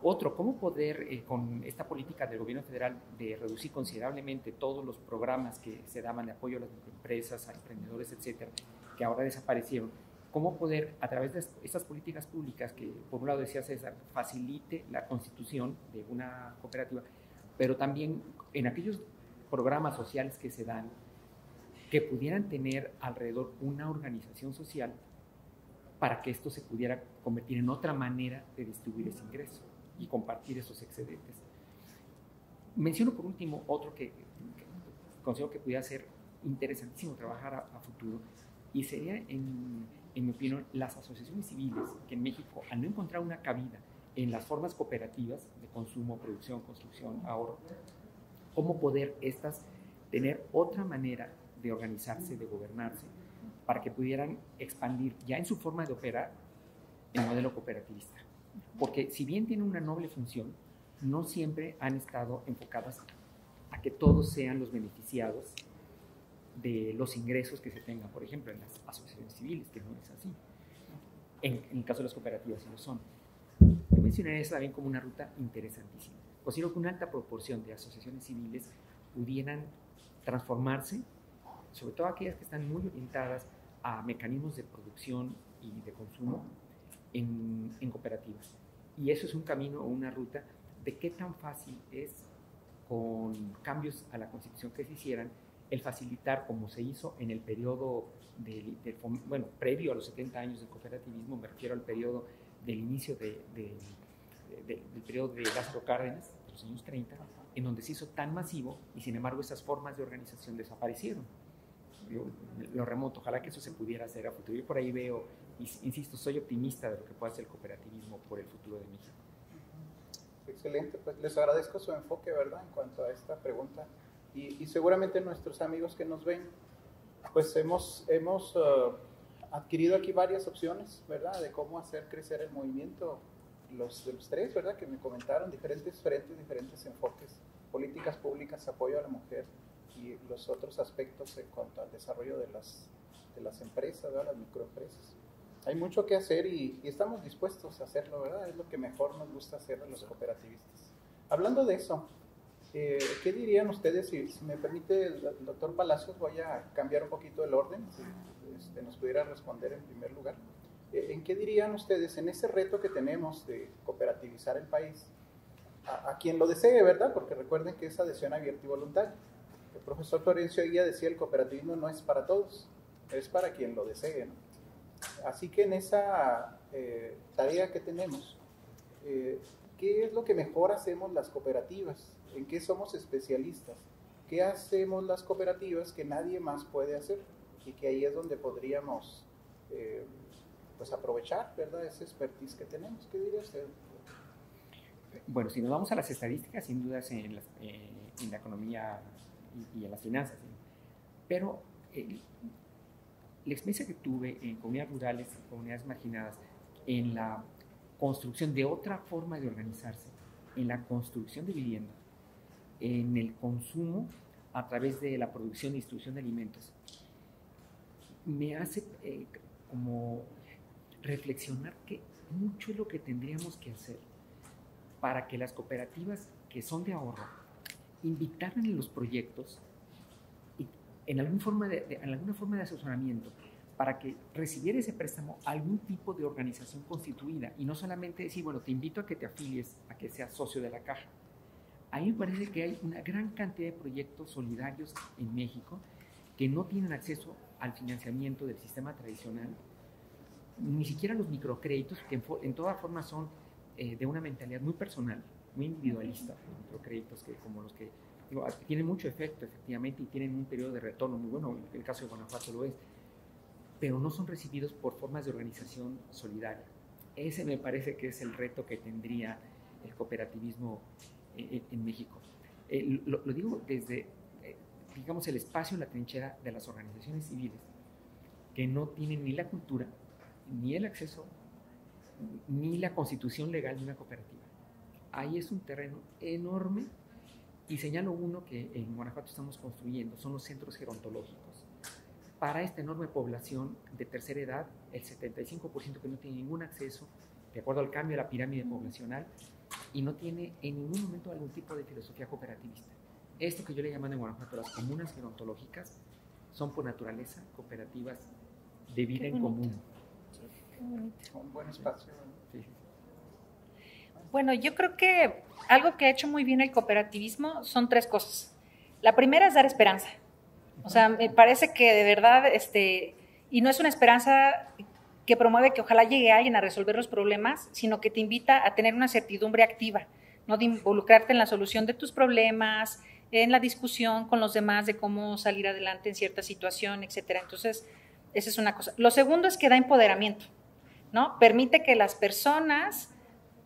Otro, ¿cómo poder, con esta política del gobierno federal de reducir considerablemente todos los programas que se daban de apoyo a las microempresas, a emprendedores, etcétera, que ahora desaparecieron? ¿Cómo poder, a través de estas políticas públicas, que por un lado decía César, facilite la constitución de una cooperativa, pero también en aquellos programas sociales que se dan, que pudieran tener alrededor una organización social para que esto se pudiera convertir en otra manera de distribuir ese ingreso y compartir esos excedentes. Menciono por último otro que considero que pudiera ser interesantísimo trabajar a futuro, y sería, en mi opinión, las asociaciones civiles, que en México, al no encontrar una cabida en las formas cooperativas de consumo, producción, construcción, ahorro, cómo poder estas tener otra manera de organizarse, de gobernarse, para que pudieran expandir ya en su forma de operar el modelo cooperativista. Porque si bien tiene una noble función, no siempre han estado enfocadas a que todos sean los beneficiados de los ingresos que se tengan, por ejemplo, en las asociaciones civiles, que no es así. En el caso de las cooperativas sí lo son. Yo mencionaría eso también como una ruta interesantísima. Considero que una alta proporción de asociaciones civiles pudieran transformarse, sobre todo aquellas que están muy orientadas a mecanismos de producción y de consumo, en cooperativas. Y eso es un camino o una ruta de qué tan fácil es, con cambios a la Constitución que se hicieran, el facilitar, como se hizo en el periodo previo a los 70 años del cooperativismo, me refiero al periodo del inicio del periodo de Lázaro Cárdenas, de los años 30, en donde se hizo tan masivo y sin embargo esas formas de organización desaparecieron. Yo lo remoto, ojalá que eso se pudiera hacer a futuro. Yo por ahí veo, insisto, soy optimista de lo que pueda hacer el cooperativismo por el futuro de México. Excelente, pues les agradezco su enfoque, ¿verdad?, en cuanto a esta pregunta. Y seguramente nuestros amigos que nos ven, pues hemos adquirido aquí varias opciones, ¿verdad?, de cómo hacer crecer el movimiento, de los tres, ¿verdad?, que me comentaron, diferentes frentes, diferentes enfoques, políticas públicas, apoyo a la mujer y los otros aspectos en cuanto al desarrollo de las empresas, ¿verdad?, las microempresas. Hay mucho que hacer y estamos dispuestos a hacerlo, ¿verdad? Es lo que mejor nos gusta hacer a los cooperativistas. Hablando de eso, ¿qué dirían ustedes? Si me permite el doctor Palacios, voy a cambiar un poquito el orden, si nos pudiera responder en primer lugar. ¿En qué dirían ustedes en ese reto que tenemos de cooperativizar el país? A quien lo desee, ¿verdad? Porque recuerden que es adhesión abierta y voluntaria. El profesor Florencio Eguía decía, el cooperativismo no es para todos, es para quien lo desee, ¿no? Así que en esa tarea que tenemos, ¿qué es lo que mejor hacemos las cooperativas? ¿En qué somos especialistas? ¿Qué hacemos las cooperativas que nadie más puede hacer? Y que ahí es donde podríamos pues aprovechar, ¿verdad?, ese expertise que tenemos. ¿Qué diría usted? Bueno, si nos vamos a las estadísticas, sin duda en la economía y en las finanzas, ¿sí? Pero la experiencia que tuve en comunidades rurales, en comunidades marginadas, en la construcción de otra forma de organizarse, en la construcción de vivienda, en el consumo a través de la producción y distribución de alimentos, me hace como reflexionar que mucho es lo que tendríamos que hacer para que las cooperativas que son de ahorro invitaran en los proyectos y en alguna forma de asesoramiento para que recibiera ese préstamo algún tipo de organización constituida y no solamente decir, bueno, te invito a que te afilies, a que seas socio de la caja. A mí me parece que hay una gran cantidad de proyectos solidarios en México que no tienen acceso al financiamiento del sistema tradicional, ni siquiera los microcréditos, que en toda forma son de una mentalidad muy personal, muy individualista, los microcréditos como los que tienen mucho efecto efectivamente y tienen un periodo de retorno muy bueno, el caso de Guanajuato lo es, pero no son recibidos por formas de organización solidaria. Ese me parece que es el reto que tendría el cooperativismo en México. Lo digo desde, digamos, el espacio en la trinchera de las organizaciones civiles, que no tienen ni la cultura, ni el acceso, ni la constitución legal de una cooperativa. Ahí es un terreno enorme y señalo uno que en Guanajuato estamos construyendo, son los centros gerontológicos. Para esta enorme población de tercera edad, el 75% que no tiene ningún acceso, de acuerdo al cambio de la pirámide poblacional, y no tiene en ningún momento algún tipo de filosofía cooperativista. Esto que yo le llamo en Guanajuato las comunas gerontológicas son por naturaleza cooperativas de vida en común. Un buen espacio. Sí. Bueno, yo creo que algo que ha hecho muy bien el cooperativismo son tres cosas. La primera es dar esperanza. O sea, me parece que de verdad, y no es una esperanza que promueve que ojalá llegue alguien a resolver los problemas, sino que te invita a tener una certidumbre activa, ¿no? De involucrarte en la solución de tus problemas, en la discusión con los demás de cómo salir adelante en cierta situación, etcétera. Entonces, esa es una cosa. Lo segundo es que da empoderamiento, ¿no? Permite que las personas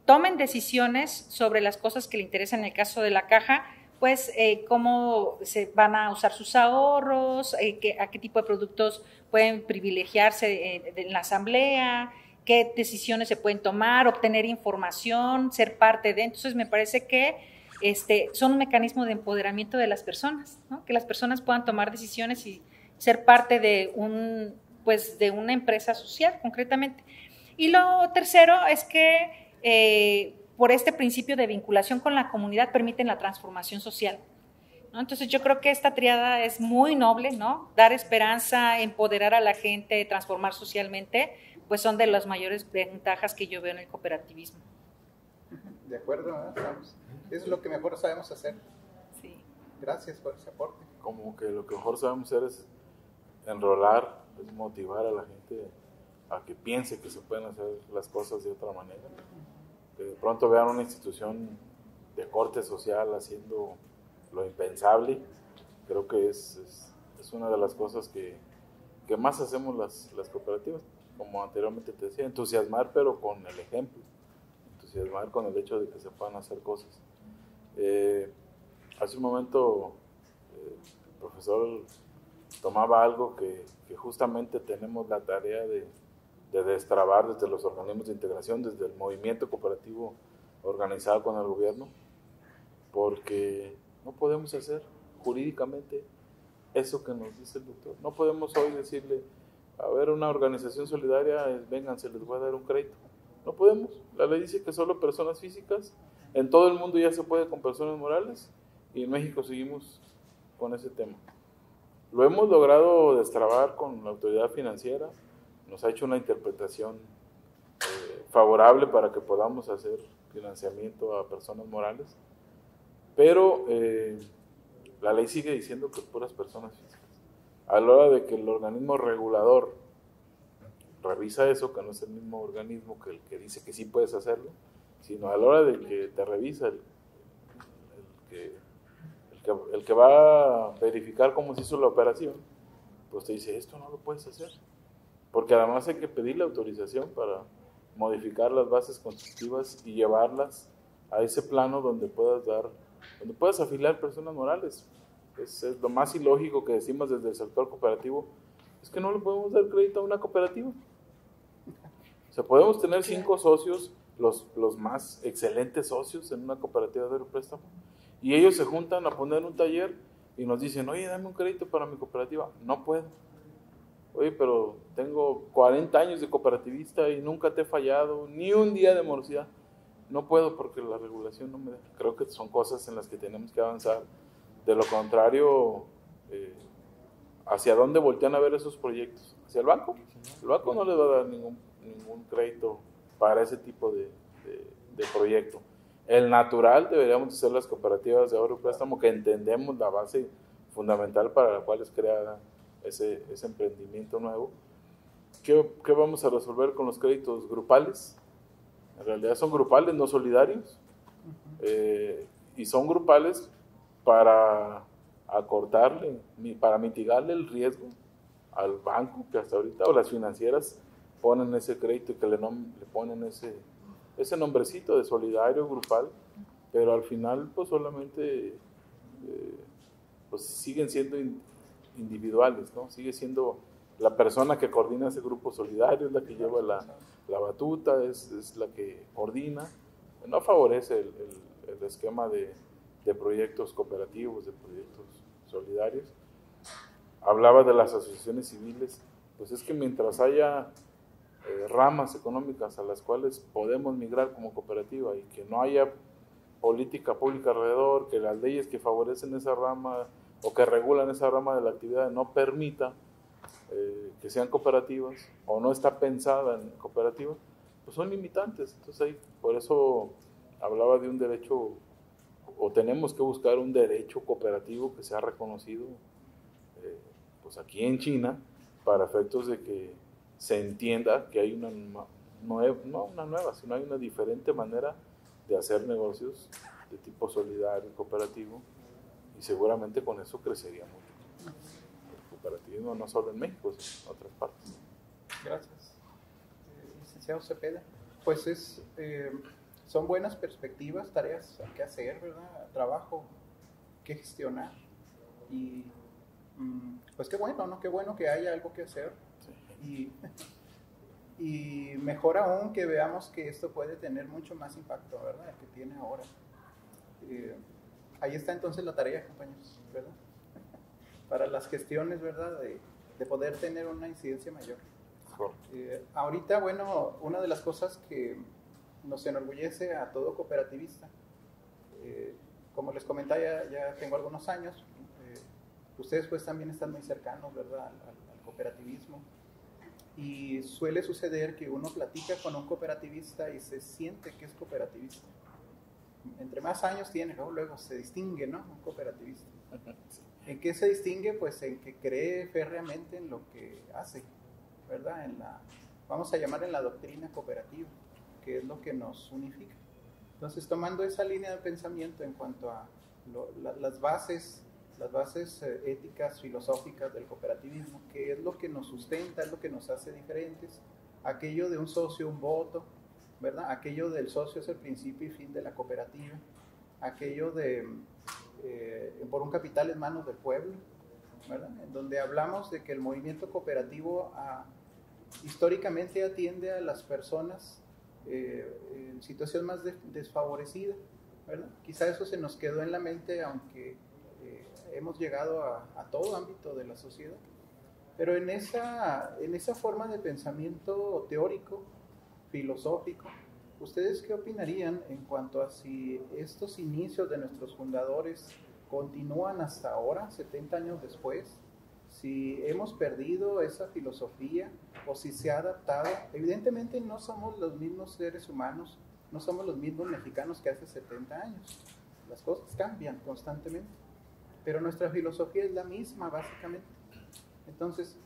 tomen decisiones sobre las cosas que le interesan. En el caso de la caja, pues cómo se van a usar sus ahorros, a qué tipo de productos pueden privilegiarse en la asamblea, qué decisiones se pueden tomar, obtener información, ser parte de. Entonces me parece que son un mecanismo de empoderamiento de las personas, ¿no? Que las personas puedan tomar decisiones y ser parte de de una empresa social concretamente. Y lo tercero es que por este principio de vinculación con la comunidad permiten la transformación social, ¿no? Entonces yo creo que esta triada es muy noble, ¿no? Dar esperanza, empoderar a la gente, transformar socialmente, pues son de las mayores ventajas que yo veo en el cooperativismo. De acuerdo, ¿no? Es lo que mejor sabemos hacer. Sí. Gracias por ese aporte. Como que lo que mejor sabemos hacer es enrolar, es motivar a la gente a que piense que se pueden hacer las cosas de otra manera. Que de pronto vean una institución de corte social haciendo lo impensable. Creo que es una de las cosas que más hacemos las cooperativas, como anteriormente te decía, entusiasmar, pero con el ejemplo, entusiasmar con el hecho de que se puedan hacer cosas. Hace un momento el profesor tomaba algo que justamente tenemos la tarea de destrabar desde los organismos de integración, desde el movimiento cooperativo organizado con el gobierno, porque no podemos hacer jurídicamente eso que nos dice el doctor. No podemos hoy decirle, a ver, una organización solidaria, vengan, se les voy a dar un crédito. No podemos. La ley dice que solo personas físicas. En todo el mundo ya se puede con personas morales y en México seguimos con ese tema. Lo hemos logrado destrabar con la autoridad financiera. Nos ha hecho una interpretación favorable para que podamos hacer financiamiento a personas morales, pero la ley sigue diciendo que puras personas físicas. A la hora de que el organismo regulador revisa eso, que no es el mismo organismo que el que dice que sí puedes hacerlo, sino a la hora de que te revisa el que va a verificar cómo se hizo la operación, pues te dice, esto no lo puedes hacer. Porque además hay que pedirle autorización para modificar las bases constructivas y llevarlas a ese plano donde puedas afiliar personas morales. Es lo más ilógico que decimos desde el sector cooperativo, es que no le podemos dar crédito a una cooperativa. O sea, podemos tener 5 socios, los más excelentes socios en una cooperativa de préstamo, y ellos se juntan a poner un taller y nos dicen, oye, dame un crédito para mi cooperativa. No puedo. Oye, pero tengo 40 años de cooperativista y nunca te he fallado, ni un día de morosidad. No puedo porque la regulación no me deja. Creo que son cosas en las que tenemos que avanzar. De lo contrario, ¿hacia dónde voltean a ver esos proyectos? ¿Hacia el banco? El banco no les va a dar ningún crédito para ese tipo de proyecto. El natural deberíamos ser las cooperativas de ahorro y préstamo, que entendemos la base fundamental para la cual es creada ese emprendimiento nuevo. ¿Qué vamos a resolver con los créditos grupales? En realidad son grupales, no solidarios, y son grupales para acortarle, para mitigarle el riesgo al banco, que hasta ahorita, o las financieras ponen ese crédito y que le ponen ese nombrecito de solidario, grupal, pero al final pues solamente pues siguen siendo individuales, ¿no? Sigue siendo la persona que coordina ese grupo solidario, es la que lleva la batuta, es la que coordina. No favorece el esquema de proyectos cooperativos, de proyectos solidarios. Hablaba de las asociaciones civiles, pues es que mientras haya ramas económicas a las cuales podemos migrar como cooperativa y que no haya política pública alrededor, que las leyes que favorecen esa rama o que regulan esa rama de la actividad no permita que sean cooperativas o no está pensada en cooperativa, pues son limitantes. Entonces por eso hablaba de un derecho o tenemos que buscar un derecho cooperativo que sea reconocido pues aquí en China, para efectos de que se entienda que hay una no una nueva, sino hay una diferente manera de hacer negocios de tipo solidario, cooperativo, y seguramente con eso crecería mucho el cooperativismo, no solo en México, sino en otras partes. Gracias. Licenciado Cepeda, pues son buenas perspectivas, tareas que hacer, ¿verdad? Trabajo que gestionar, y pues qué bueno, ¿no? Qué bueno que haya algo que hacer. Sí. Y mejor aún que veamos que esto puede tener mucho más impacto, ¿verdad? El que tiene ahora. Ahí está entonces la tarea, compañeros, ¿verdad? Para las gestiones, ¿verdad? De poder tener una incidencia mayor. Ahorita, bueno, una de las cosas que nos enorgullece a todo cooperativista, como les comentaba, ya tengo algunos años, ustedes pues también están muy cercanos, ¿verdad? Al cooperativismo. Y suele suceder que uno platica con un cooperativista y se siente que es cooperativista. Entre más años tiene, luego se distingue, ¿no? Un cooperativista. ¿En qué se distingue? Pues en que cree férreamente en lo que hace, ¿verdad? Vamos a llamar en la doctrina cooperativa, que es lo que nos unifica. Entonces, tomando esa línea de pensamiento en cuanto a las bases éticas, filosóficas del cooperativismo, que es lo que nos sustenta, es lo que nos hace diferentes, aquello de un socio, un voto, ¿verdad? Aquello del socio es el principio y fin de la cooperativa, aquello de por un capital en manos del pueblo, ¿verdad? En donde hablamos de que el movimiento cooperativo históricamente atiende a las personas en situación más desfavorecida, ¿verdad? Quizá eso se nos quedó en la mente, aunque hemos llegado a todo ámbito de la sociedad, pero en esa forma de pensamiento teórico, filosófico, ¿ustedes qué opinarían en cuanto a si estos inicios de nuestros fundadores continúan hasta ahora, 70 años después? Si hemos perdido esa filosofía o si se ha adaptado. Evidentemente no somos los mismos seres humanos, no somos los mismos mexicanos que hace 70 años. Las cosas cambian constantemente, pero nuestra filosofía es la misma básicamente. Entonces,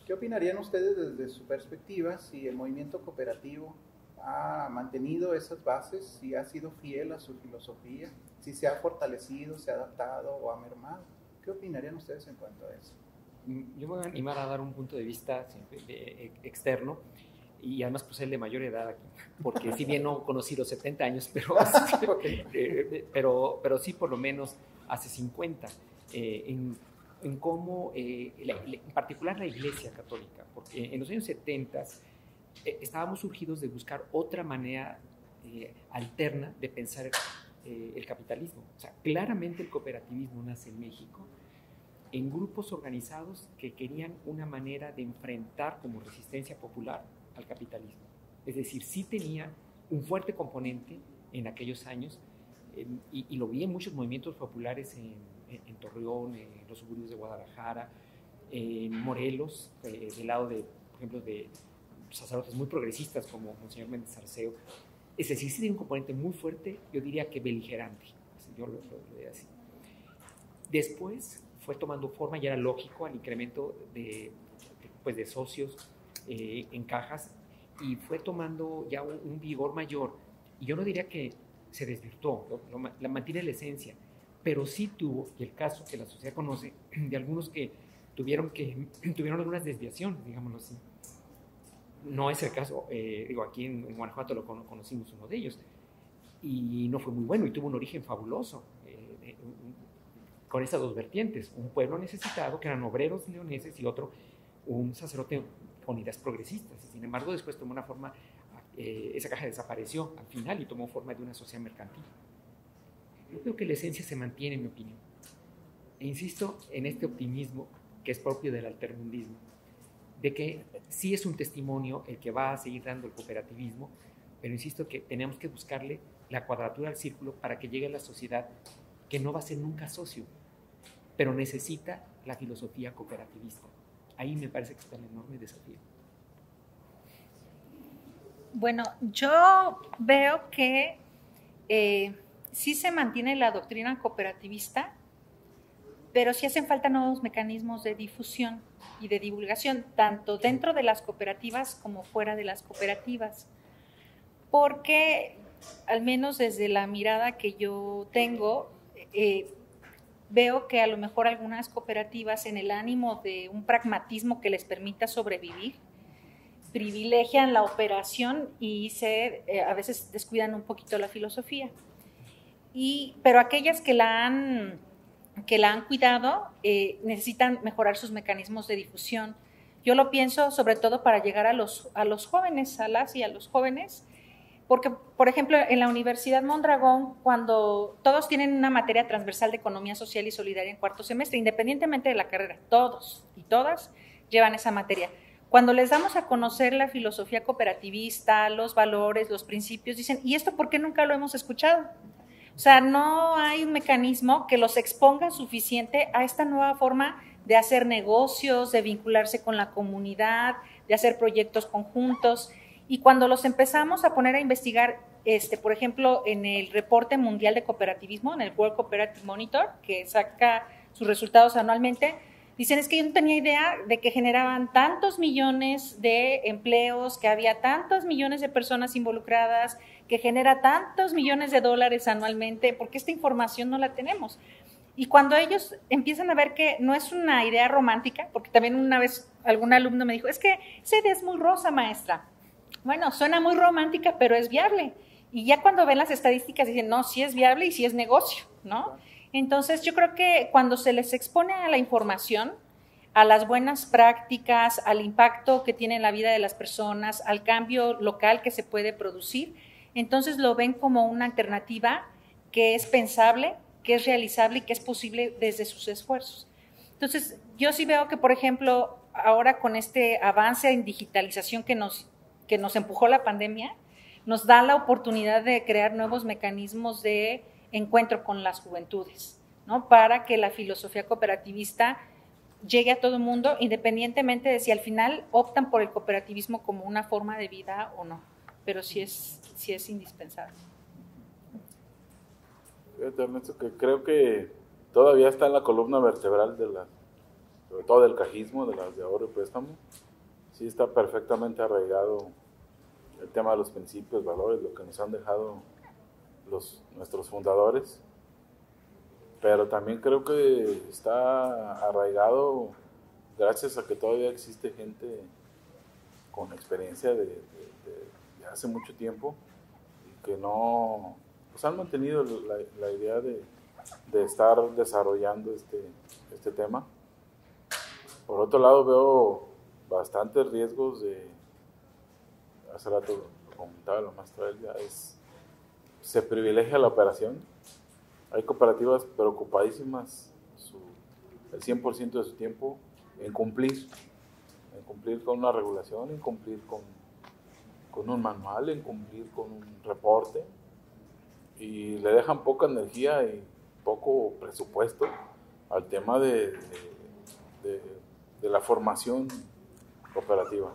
¿qué opinarían ustedes desde su perspectiva si el movimiento cooperativo ha mantenido esas bases, si ha sido fiel a su filosofía, si se ha fortalecido, se ha adaptado o ha mermado? ¿Qué opinarían ustedes en cuanto a eso? Yo me voy a animar a dar un punto de vista externo, y además pues el de mayor edad aquí, porque si bien no conocí los 70 años, pero sí por lo menos hace 50, en cómo, en particular la Iglesia Católica, porque en los años 70 estábamos surgidos de buscar otra manera alterna de pensar el capitalismo. O sea, claramente el cooperativismo nace en México en grupos organizados que querían una manera de enfrentar como resistencia popular al capitalismo. Es decir, sí tenía un fuerte componente en aquellos años, y lo vi en muchos movimientos populares en Torreón, en los suburbios de Guadalajara, en Morelos, del lado de, por ejemplo, de sacerdotes muy progresistas como Monseñor Méndez Arceo. Es decir, sí tiene un componente muy fuerte, yo diría que beligerante, yo lo diría así. Después fue tomando forma, y era lógico, al incremento de socios en cajas, y fue tomando ya un vigor mayor. Y yo no diría que se desvirtuó, la mantiene la esencia, pero sí tuvo, y el caso que la sociedad conoce, de algunos que tuvieron algunas desviaciones, digámoslo así. No es el caso, aquí en Guanajuato lo conocimos uno de ellos, y no fue muy bueno, y tuvo un origen fabuloso, con esas dos vertientes, un pueblo necesitado, que eran obreros leoneses, y otro, un sacerdote con ideas progresistas. Sin embargo, después tomó una forma, esa caja desapareció al final y tomó forma de una sociedad mercantil. Yo creo que la esencia se mantiene, en mi opinión. E insisto en este optimismo que es propio del altermundismo, de que sí es un testimonio el que va a seguir dando el cooperativismo, pero insisto que tenemos que buscarle la cuadratura al círculo para que llegue a la sociedad que no va a ser nunca socio, pero necesita la filosofía cooperativista. Ahí me parece que está el enorme desafío. Bueno, yo veo que sí se mantiene la doctrina cooperativista, pero sí hacen falta nuevos mecanismos de difusión y de divulgación, tanto dentro de las cooperativas como fuera de las cooperativas. Porque, al menos desde la mirada que yo tengo, veo que a lo mejor algunas cooperativas, en el ánimo de un pragmatismo que les permita sobrevivir, privilegian la operación y a veces descuidan un poquito la filosofía. Pero aquellas que la han cuidado necesitan mejorar sus mecanismos de difusión. Yo lo pienso sobre todo para llegar a los jóvenes, a las y a los jóvenes, porque, por ejemplo, en la Universidad Mondragón, cuando todos tienen una materia transversal de Economía Social y Solidaria en cuarto semestre, independientemente de la carrera, todos y todas llevan esa materia. Cuando les damos a conocer la filosofía cooperativista, los valores, los principios, dicen, ¿y esto por qué nunca lo hemos escuchado? O sea, no hay un mecanismo que los exponga suficiente a esta nueva forma de hacer negocios, de vincularse con la comunidad, de hacer proyectos conjuntos. Y cuando los empezamos a poner a investigar, por ejemplo, en el reporte mundial de cooperativismo, en el World Cooperative Monitor, que saca sus resultados anualmente, dicen, es que yo no tenía idea de que generaban tantos millones de empleos, que había tantos millones de personas involucradas, que genera tantos millones de dólares anualmente, porque esta información no la tenemos. Y cuando ellos empiezan a ver que no es una idea romántica, porque también una vez algún alumno me dijo, es que esa idea es muy rosa, maestra. Bueno, suena muy romántica, pero es viable. Y ya cuando ven las estadísticas dicen, no, sí es viable y sí es negocio, ¿no? Entonces yo creo que cuando se les expone a la información, a las buenas prácticas, al impacto que tiene en la vida de las personas, al cambio local que se puede producir, entonces lo ven como una alternativa que es pensable, que es realizable y que es posible desde sus esfuerzos. Entonces yo sí veo que, por ejemplo, ahora con este avance en digitalización que nos empujó la pandemia, nos da la oportunidad de crear nuevos mecanismos de encuentro con las juventudes, ¿no? Para que la filosofía cooperativista llegue a todo el mundo, independientemente de si al final optan por el cooperativismo como una forma de vida o no, pero sí es indispensable. Fíjate, Ernesto, que creo que todavía está en la columna vertebral sobre todo del cajismo, de las de ahorro y préstamo. Sí está perfectamente arraigado el tema de los principios, valores, lo que nos han dejado nuestros fundadores, pero también creo que está arraigado gracias a que todavía existe gente con experiencia de hace mucho tiempo y que no, pues han mantenido la idea de estar desarrollando este tema. Por otro lado, veo bastantes riesgos hace rato lo comentaba la maestra Elia, se privilegia la operación. Hay cooperativas preocupadísimas el 100% de su tiempo en cumplir con una regulación, en cumplir con un manual, en cumplir con un reporte, y le dejan poca energía y poco presupuesto al tema de la formación cooperativa.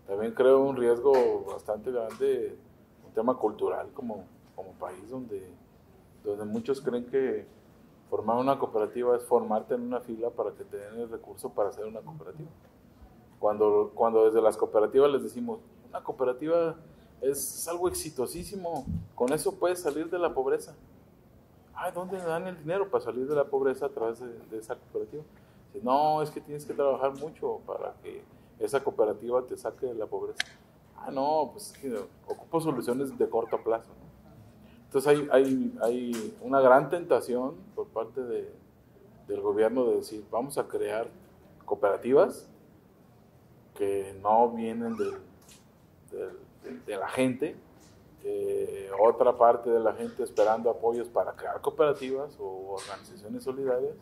También creo un riesgo bastante grande, un tema cultural como país, donde muchos creen que formar una cooperativa es formarte en una fila para que te den el recurso para hacer una cooperativa. Cuando desde las cooperativas les decimos, una cooperativa es algo exitosísimo, con eso puedes salir de la pobreza. Ay, ¿dónde dan el dinero para salir de la pobreza a través de esa cooperativa? Dice, no, es que tienes que trabajar mucho para que esa cooperativa te saque de la pobreza. Ah, no, pues ocupo soluciones de corto plazo, ¿no? Entonces hay una gran tentación por parte del gobierno de decir, vamos a crear cooperativas que no vienen de la gente, otra parte de la gente esperando apoyos para crear cooperativas o organizaciones solidarias,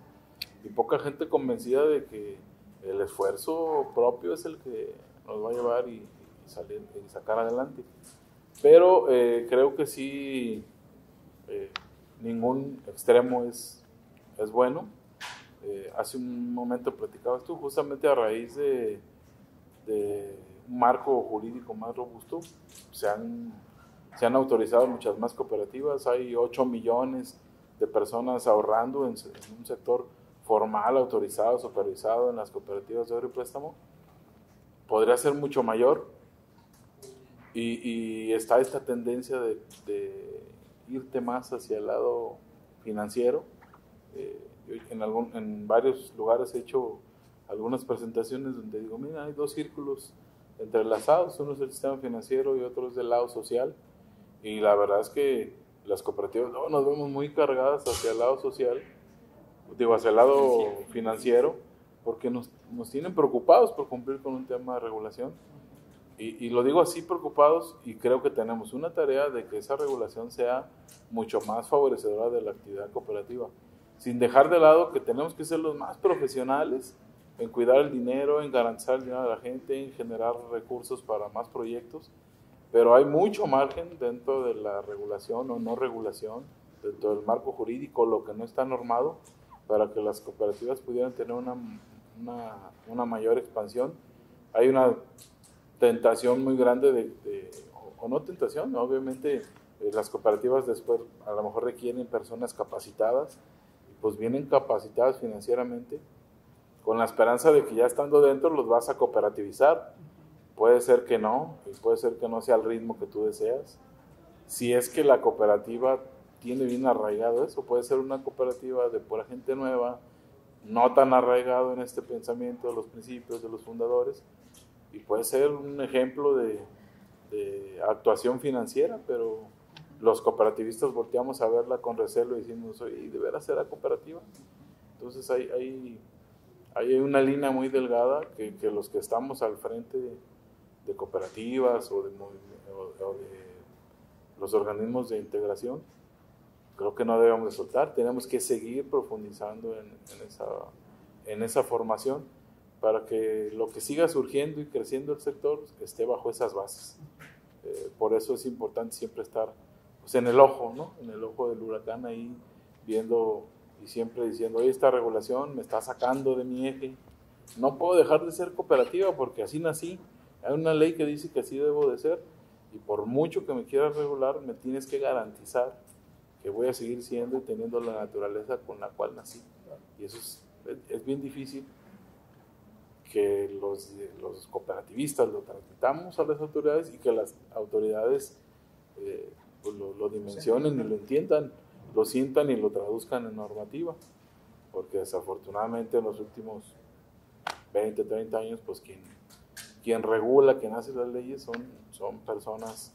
y poca gente convencida de que el esfuerzo propio es el que nos va a llevar y sacar adelante. Pero creo que sí, ningún extremo es bueno. Hace un momento platicabas tú, justamente a raíz de un marco jurídico más robusto, se han se han autorizado muchas más cooperativas, hay 8 millones de personas ahorrando en un sector formal, autorizado, supervisado en las cooperativas de ahorro y préstamo. Podría ser mucho mayor y está esta tendencia de irte más hacia el lado financiero. Yo en varios lugares he hecho algunas presentaciones donde digo, mira, hay dos círculos entrelazados, uno es el sistema financiero y otro es del lado social, y la verdad es que las cooperativas nos vemos muy cargadas hacia el lado social, hacia el lado financiero, porque nos tienen preocupados por cumplir con un tema de regulación, y lo digo así, preocupados, y creo que tenemos una tarea de que esa regulación sea mucho más favorecedora de la actividad cooperativa, sin dejar de lado que tenemos que ser los más profesionales en cuidar el dinero, en garantizar el dinero de la gente, en generar recursos para más proyectos, pero hay mucho margen dentro de la regulación o no regulación, dentro del marco jurídico, lo que no está normado, para que las cooperativas pudieran tener una mayor expansión. Hay una tentación muy grande o no tentación, obviamente las cooperativas después a lo mejor requieren personas capacitadas, pues vienen capacitadas financieramente, con la esperanza de que ya estando dentro los vas a cooperativizar. Puede ser que no, y puede ser que no sea al ritmo que tú deseas. Si es que la cooperativa tiene bien arraigado eso, puede ser una cooperativa de pura gente nueva, no tan arraigado en este pensamiento de los principios de los fundadores, y puede ser un ejemplo de actuación financiera, pero los cooperativistas volteamos a verla con recelo y decimos, oye, ¿de veras será cooperativa? Entonces hay una línea muy delgada que los que estamos al frente de cooperativas o de los organismos de integración, creo que no debemos de soltar, tenemos que seguir profundizando en esa formación para que lo que siga surgiendo y creciendo el sector esté bajo esas bases. Por eso es importante siempre estar pues, en el ojo, ¿no? En el ojo del huracán ahí viendo y siempre diciendo, oye, esta regulación me está sacando de mi eje, no puedo dejar de ser cooperativa porque así nací, hay una ley que dice que así debo de ser y por mucho que me quieras regular me tienes que garantizar que voy a seguir siendo y teniendo la naturaleza con la cual nací. Y eso es bien difícil que los cooperativistas lo transmitamos a las autoridades y que las autoridades pues lo dimensionen y lo entiendan, lo sientan y lo traduzcan en normativa, porque desafortunadamente en los últimos 20, 30 años, pues quien regula, quien hace las leyes son personas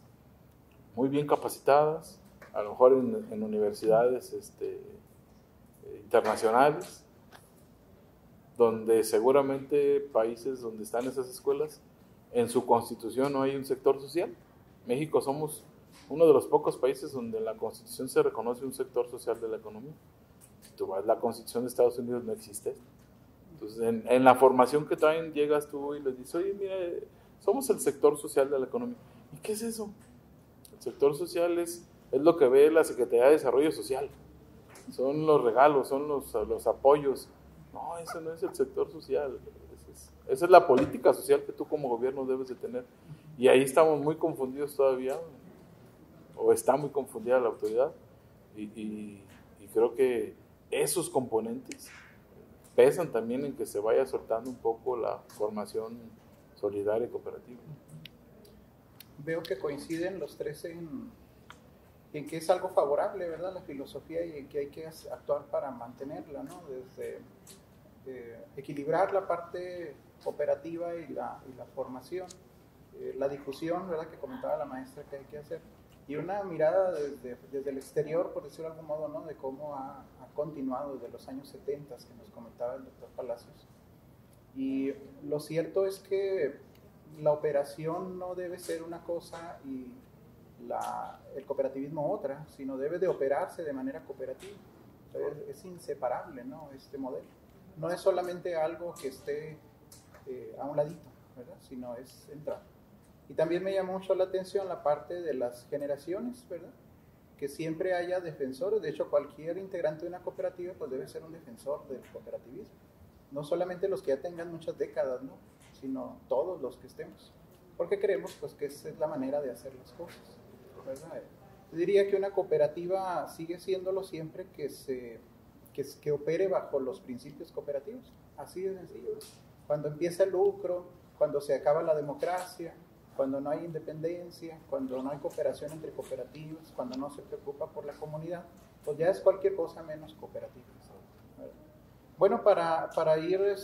muy bien capacitadas, a lo mejor en universidades internacionales, donde seguramente países donde están esas escuelas, en su constitución no hay un sector social. México somos uno de los pocos países donde en la Constitución se reconoce un sector social de la economía. Si tú vas a la Constitución de Estados Unidos no existe. Entonces, en la formación que traen, llegas tú y les dices, oye, mira, somos el sector social de la economía. ¿Y qué es eso? El sector social es lo que ve la Secretaría de Desarrollo Social. Son los regalos, son los apoyos. No, eso no es el sector social. Esa es la política social que tú como gobierno debes de tener. Y ahí estamos muy confundidos todavía, o está muy confundida la autoridad. Y creo que esos componentes pesan también en que se vaya soltando un poco la formación solidaria y cooperativa. Veo que coinciden los tres en que es algo favorable, ¿verdad? La filosofía y en que hay que actuar para mantenerla, ¿no? Desde equilibrar la parte operativa y la formación, la difusión, ¿verdad? Que comentaba la maestra que hay que hacer, y una mirada desde el exterior, por decirlo de algún modo, ¿no? De cómo ha continuado desde los años 70 que nos comentaba el doctor Palacios. Y lo cierto es que la operación no debe ser una cosa y el cooperativismo otra, sino debe de operarse de manera cooperativa. Es inseparable, ¿no? Este modelo. No es solamente algo que esté a un ladito, ¿verdad? Sino es central. Y también me llamó mucho la atención la parte de las generaciones, ¿verdad? Que siempre haya defensores. De hecho, cualquier integrante de una cooperativa pues debe ser un defensor del cooperativismo. No solamente los que ya tengan muchas décadas, ¿no? Sino todos los que estemos. Porque creemos pues que esa es la manera de hacer las cosas. ¿verdad? Yo diría que una cooperativa sigue siéndolo siempre que opere bajo los principios cooperativos, así de sencillo. Cuando empieza el lucro, cuando se acaba la democracia, cuando no hay independencia, cuando no hay cooperación entre cooperativas, cuando no se preocupa por la comunidad, pues ya es cualquier cosa menos cooperativa. Bueno, para ir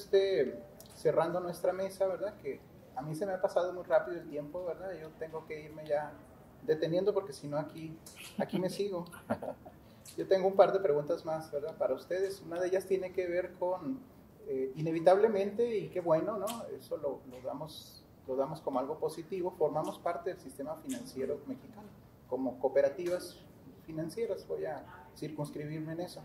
cerrando nuestra mesa, ¿verdad? Que a mí se me ha pasado muy rápido el tiempo, ¿verdad? Yo tengo que irme ya deteniendo porque si no aquí me sigo. Yo tengo un par de preguntas más, ¿verdad? Para ustedes. Una de ellas tiene que ver con, inevitablemente, y qué bueno, ¿no? Eso lo damos como algo positivo, formamos parte del sistema financiero mexicano, como cooperativas financieras, voy a circunscribirme en eso.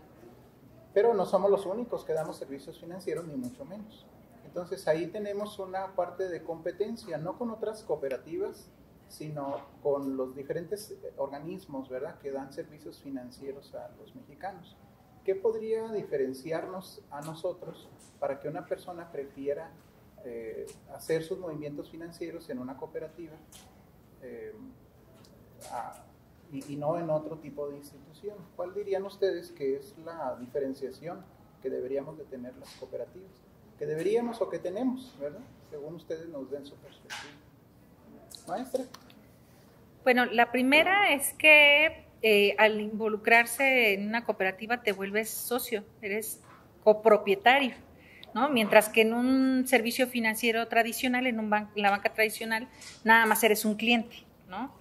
Pero no somos los únicos que damos servicios financieros, ni mucho menos. Entonces ahí tenemos una parte de competencia, no con otras cooperativas, sino con los diferentes organismos, ¿verdad?, que dan servicios financieros a los mexicanos. ¿Qué podría diferenciarnos a nosotros para que una persona prefiera hacer sus movimientos financieros en una cooperativa y no en otro tipo de institución? ¿Cuál dirían ustedes que es la diferenciación que deberíamos de tener las cooperativas? Que deberíamos o que tenemos, ¿verdad? Según ustedes nos den su perspectiva. Maestra. Bueno, la primera es que al involucrarse en una cooperativa te vuelves socio, eres copropietario, ¿no? Mientras que en un servicio financiero tradicional, en la banca tradicional, nada más eres un cliente, ¿no?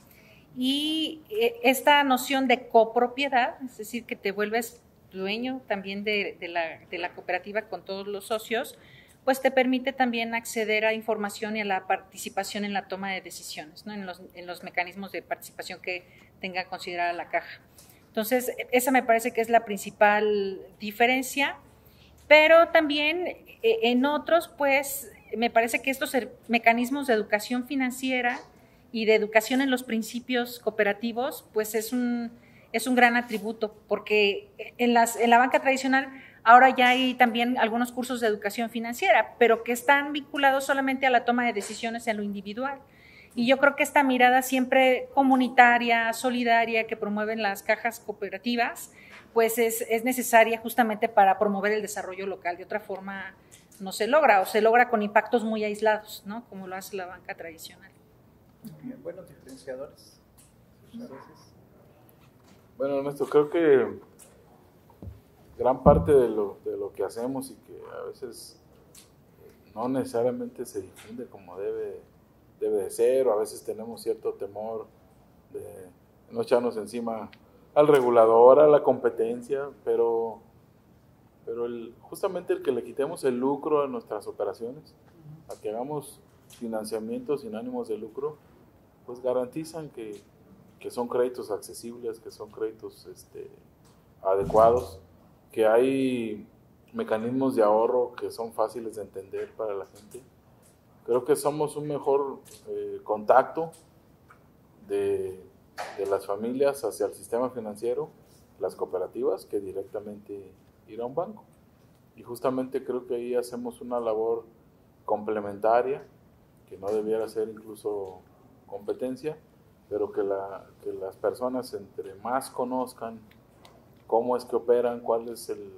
Y esta noción de copropiedad, es decir, que te vuelves dueño también de la cooperativa con todos los socios, pues te permite también acceder a información y a la participación en la toma de decisiones, ¿no? En los mecanismos de participación que tenga considerada la caja. Entonces, esa me parece que es la principal diferencia, pero también en otros, pues, me parece que estos mecanismos de educación financiera y de educación en los principios cooperativos, pues es un gran atributo, porque en la banca tradicional ahora ya hay también algunos cursos de educación financiera, pero que están vinculados solamente a la toma de decisiones en lo individual. Y yo creo que esta mirada siempre comunitaria, solidaria, que promueven las cajas cooperativas, pues es necesaria justamente para promover el desarrollo local. De otra forma no se logra, o se logra con impactos muy aislados, ¿no? Como lo hace la banca tradicional. Bien, buenos diferenciadores. Bueno, Ernesto, creo que gran parte de lo que hacemos y que a veces no necesariamente se difunde como debe de ser, o a veces tenemos cierto temor de no echarnos encima al regulador, a la competencia, pero justamente el que le quitemos el lucro a nuestras operaciones, a que hagamos financiamientos sin ánimos de lucro, pues garantizan que son créditos accesibles, que son créditos adecuados, que hay mecanismos de ahorro que son fáciles de entender para la gente. Creo que somos un mejor contacto de las familias hacia el sistema financiero, las cooperativas, que directamente ir a un banco. Y justamente creo que ahí hacemos una labor complementaria, que no debiera ser incluso competencia, pero que las personas entre más conozcan cómo es que operan, cuál es el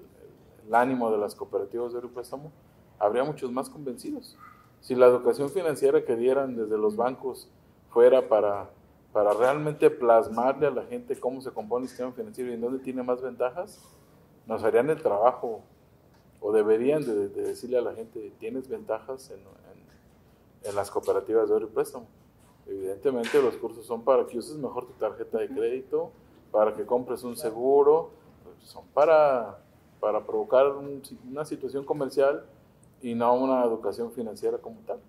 ánimo de las cooperativas de ahorro y préstamo, habría muchos más convencidos. Si la educación financiera que dieran desde los bancos fuera para realmente plasmarle a la gente cómo se compone el sistema financiero y en dónde tiene más ventajas, nos harían el trabajo, o deberían de decirle a la gente, tienes ventajas en las cooperativas de ahorro y préstamo. Evidentemente los cursos son para que uses mejor tu tarjeta de crédito, para que compres un seguro, son para provocar una situación comercial y no una educación financiera como tal.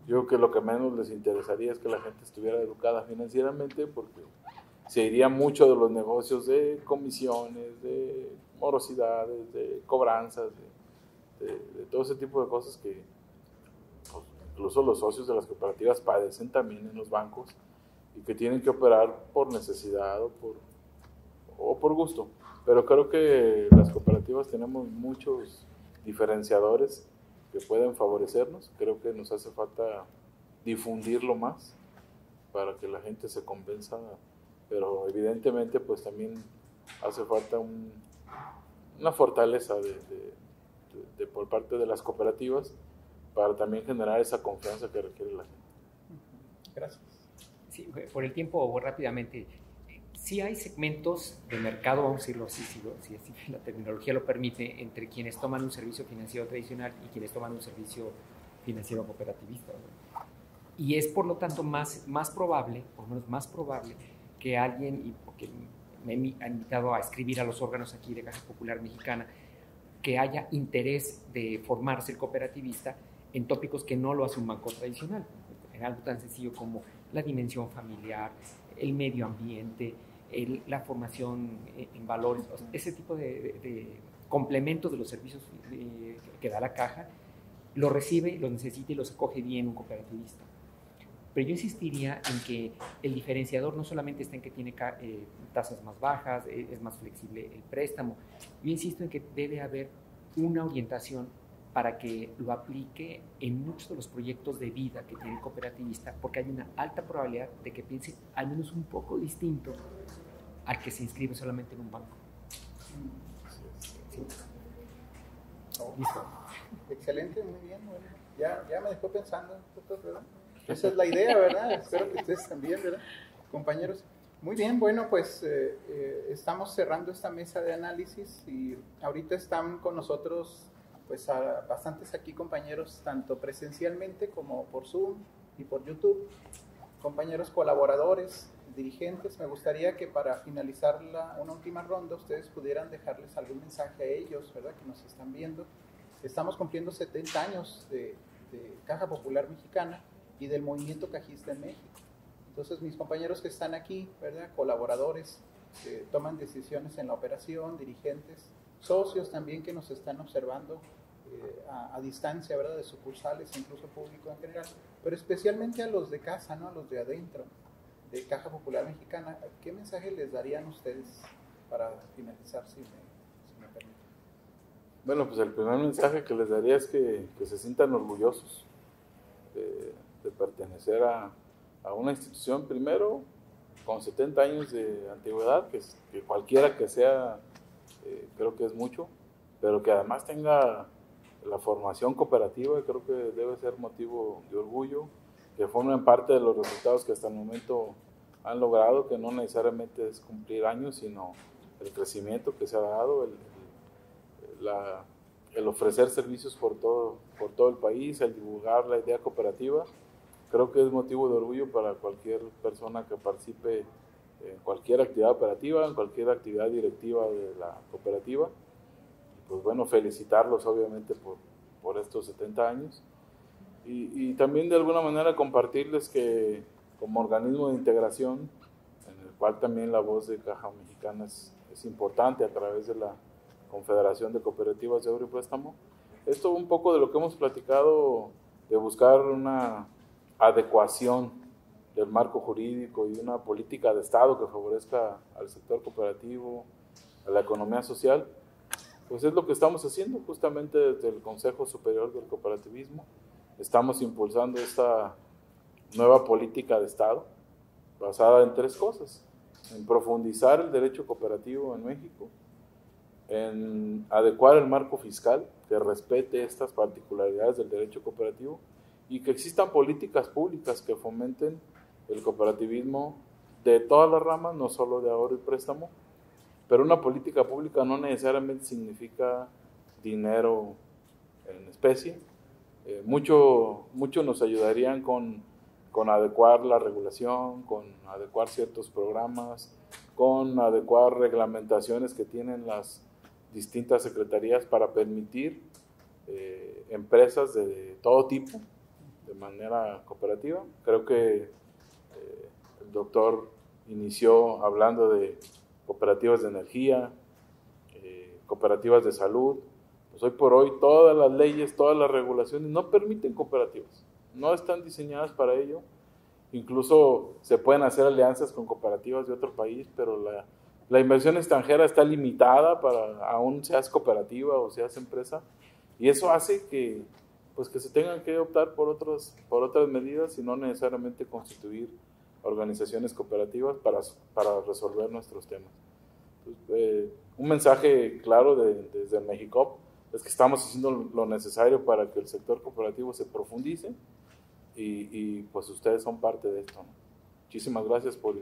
Yo creo que lo que menos les interesaría es que la gente estuviera educada financieramente, porque se iría mucho de los negocios de comisiones, de morosidades, de cobranzas, de todo ese tipo de cosas que pues, incluso los socios de las cooperativas padecen también en los bancos y que tienen que operar por necesidad o por gusto. Pero creo que las cooperativas tenemos muchos diferenciadores que pueden favorecernos. Creo que nos hace falta difundirlo más para que la gente se convenza pero evidentemente pues también hace falta una fortaleza por parte de las cooperativas para también generar esa confianza que requiere la gente. Gracias. Sí, por el tiempo, rápidamente, sí hay segmentos de mercado, vamos a decirlo así, si la terminología lo permite, entre quienes toman un servicio financiero tradicional y quienes toman un servicio financiero cooperativista, ¿no? Y es por lo tanto más probable, por lo menos más probable, que alguien, y porque me han invitado a escribir a los órganos aquí de Caja Popular Mexicana, que haya interés de formarse el cooperativista en tópicos que no lo hace un banco tradicional, en algo tan sencillo como la dimensión familiar, el medio ambiente, la formación en valores, ese tipo de complementos de los servicios que da la Caja, lo recibe, lo necesita y los acoge bien un cooperativista. Pero yo insistiría en que el diferenciador no solamente está en que tiene tasas más bajas, es más flexible el préstamo. Yo insisto en que debe haber una orientación para que lo aplique en muchos de los proyectos de vida que tiene el cooperativista, porque hay una alta probabilidad de que piense al menos un poco distinto al que se inscribe solamente en un banco. ¿Sí? ¿Listo? Excelente, muy bien. Bueno, ya me dejó pensando, doctor, ¿verdad? Esa es la idea, ¿verdad? Espero que ustedes también, ¿verdad? Compañeros. Muy bien, bueno, pues estamos cerrando esta mesa de análisis y ahorita están con nosotros pues bastantes aquí compañeros, tanto presencialmente como por Zoom y por YouTube, compañeros colaboradores, dirigentes. Me gustaría que para finalizar una última ronda ustedes pudieran dejarles algún mensaje a ellos, ¿verdad? Que nos están viendo. Estamos cumpliendo 70 años de Caja Popular Mexicana y del movimiento cajista en México. Entonces, mis compañeros que están aquí, ¿verdad? Colaboradores, que toman decisiones en la operación, dirigentes, socios también que nos están observando a distancia, ¿verdad? De sucursales, incluso público en general, pero especialmente a los de casa, ¿no? A los de adentro, de Caja Popular Mexicana. ¿Qué mensaje les darían ustedes para finalizar, si me permiten? Bueno, pues el primer mensaje que les daría es que se sientan orgullosos de pertenecer a una institución, primero, con 70 años de antigüedad, que cualquiera que sea, creo que es mucho, pero que además tenga la formación cooperativa, creo que debe ser motivo de orgullo, que formen parte de los resultados que hasta el momento han logrado, que no necesariamente es cumplir años, sino el crecimiento que se ha dado, el ofrecer servicios por todo el país, el divulgar la idea cooperativa. Creo que es motivo de orgullo para cualquier persona que participe en cualquier actividad operativa, en cualquier actividad directiva de la cooperativa. Pues bueno, felicitarlos obviamente por estos 70 años y también de alguna manera compartirles que como organismo de integración, en el cual también la voz de Caja Mexicana es importante a través de la Confederación de Cooperativas de Ahorro y Préstamo, esto un poco de lo que hemos platicado, de buscar una adecuación del marco jurídico y una política de Estado que favorezca al sector cooperativo, a la economía social, pues es lo que estamos haciendo justamente desde el Consejo Superior del Cooperativismo. Estamos impulsando esta nueva política de Estado basada en 3 cosas: en profundizar el derecho cooperativo en México, en adecuar el marco fiscal que respete estas particularidades del derecho cooperativo y que existan políticas públicas que fomenten el cooperativismo de todas las ramas, no solo de ahorro y préstamo, pero una política pública no necesariamente significa dinero en especie. Mucho nos ayudarían con adecuar la regulación, con adecuar ciertos programas, con adecuar reglamentaciones que tienen las distintas secretarías para permitir empresas de todo tipo de manera cooperativa. Creo que el doctor inició hablando de cooperativas de energía, cooperativas de salud. Pues hoy por hoy todas las leyes, todas las regulaciones no permiten cooperativas, no están diseñadas para ello. Incluso se pueden hacer alianzas con cooperativas de otro país, pero la inversión extranjera está limitada para, aún seas cooperativa o seas empresa, y eso hace que se tengan que optar por otras medidas y no necesariamente constituir organizaciones cooperativas para resolver nuestros temas. Entonces, un mensaje claro desde Mexicop es que estamos haciendo lo necesario para que el sector cooperativo se profundice y pues ustedes son parte de esto, ¿no? Muchísimas gracias por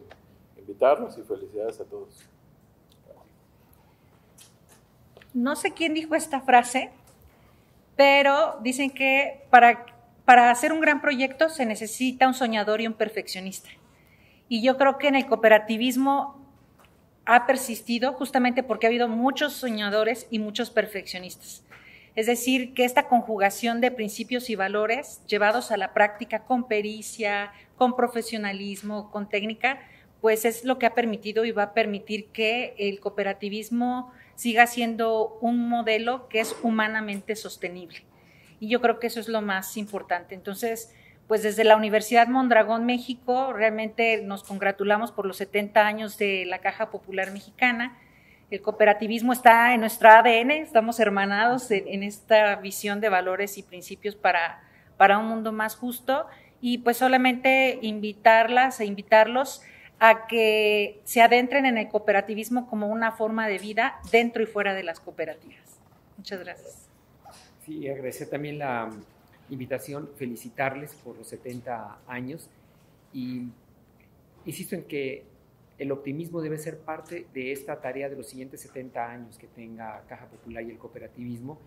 invitarnos y felicidades a todos. No sé quién dijo esta frase, pero dicen que para hacer un gran proyecto se necesita un soñador y un perfeccionista. Y yo creo que en el cooperativismo ha persistido justamente porque ha habido muchos soñadores y muchos perfeccionistas. Es decir, que esta conjugación de principios y valores llevados a la práctica con pericia, con profesionalismo, con técnica, pues es lo que ha permitido y va a permitir que el cooperativismo siga siendo un modelo que es humanamente sostenible. Y yo creo que eso es lo más importante. Entonces, pues desde la Universidad Mondragón, México, realmente nos congratulamos por los 70 años de la Caja Popular Mexicana. El cooperativismo está en nuestro ADN, estamos hermanados en esta visión de valores y principios para un mundo más justo, y pues solamente invitarlas e invitarlos a que se adentren en el cooperativismo como una forma de vida dentro y fuera de las cooperativas. Muchas gracias. Sí, agradecer también la invitación, felicitarles por los 70 años y insisto en que el optimismo debe ser parte de esta tarea de los siguientes 70 años que tenga Caja Popular y el cooperativismo,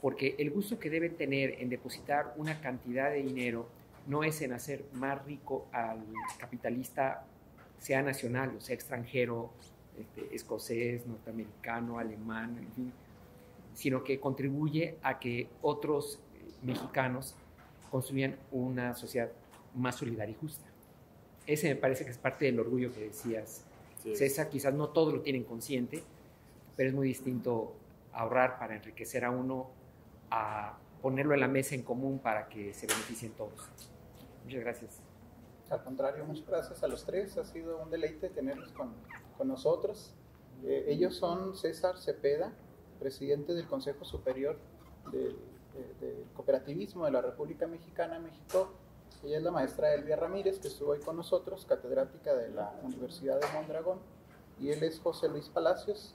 porque el gusto que deben tener en depositar una cantidad de dinero no es en hacer más rico al capitalista, sea nacional o sea extranjero, escocés, norteamericano, alemán, en fin, sino que contribuye a que otros mexicanos construyan una sociedad más solidaria y justa. Ese me parece que es parte del orgullo que decías, sí. César. Quizás no todos lo tienen consciente, pero es muy distinto ahorrar para enriquecer a uno a ponerlo en la mesa en común para que se beneficien todos. Muchas gracias. Al contrario, muchas gracias a los tres. Ha sido un deleite tenerlos con nosotros. Ellos son César Cepeda, presidente del Consejo Superior del Cooperativismo de la República Mexicana, México. Ella es la maestra Elvia Ramírez, que estuvo hoy con nosotros, catedrática de la Universidad de Mondragón. Y él es José Luis Palacios,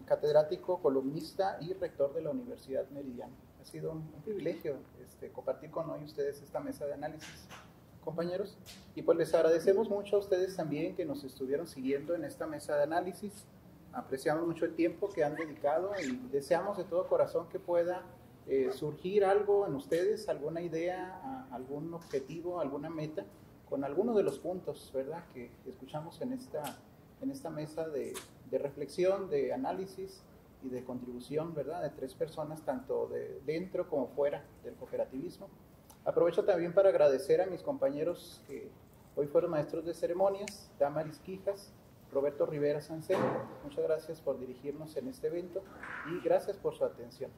catedrático, columnista y rector de la Universidad Meridiana. Ha sido un privilegio compartir con hoy ustedes esta mesa de análisis, compañeros. Y pues les agradecemos mucho a ustedes también que nos estuvieron siguiendo en esta mesa de análisis. Apreciamos mucho el tiempo que han dedicado y deseamos de todo corazón que pueda surgir algo en ustedes, alguna idea, algún objetivo, alguna meta, con alguno de los puntos, ¿verdad?, que escuchamos en esta mesa de reflexión, de análisis y de contribución, ¿verdad?, de tres personas, tanto de dentro como fuera del cooperativismo. Aprovecho también para agradecer a mis compañeros que hoy fueron maestros de ceremonias, Damaris Quijas, Roberto Rivera Sancén. Muchas gracias por dirigirnos en este evento y gracias por su atención.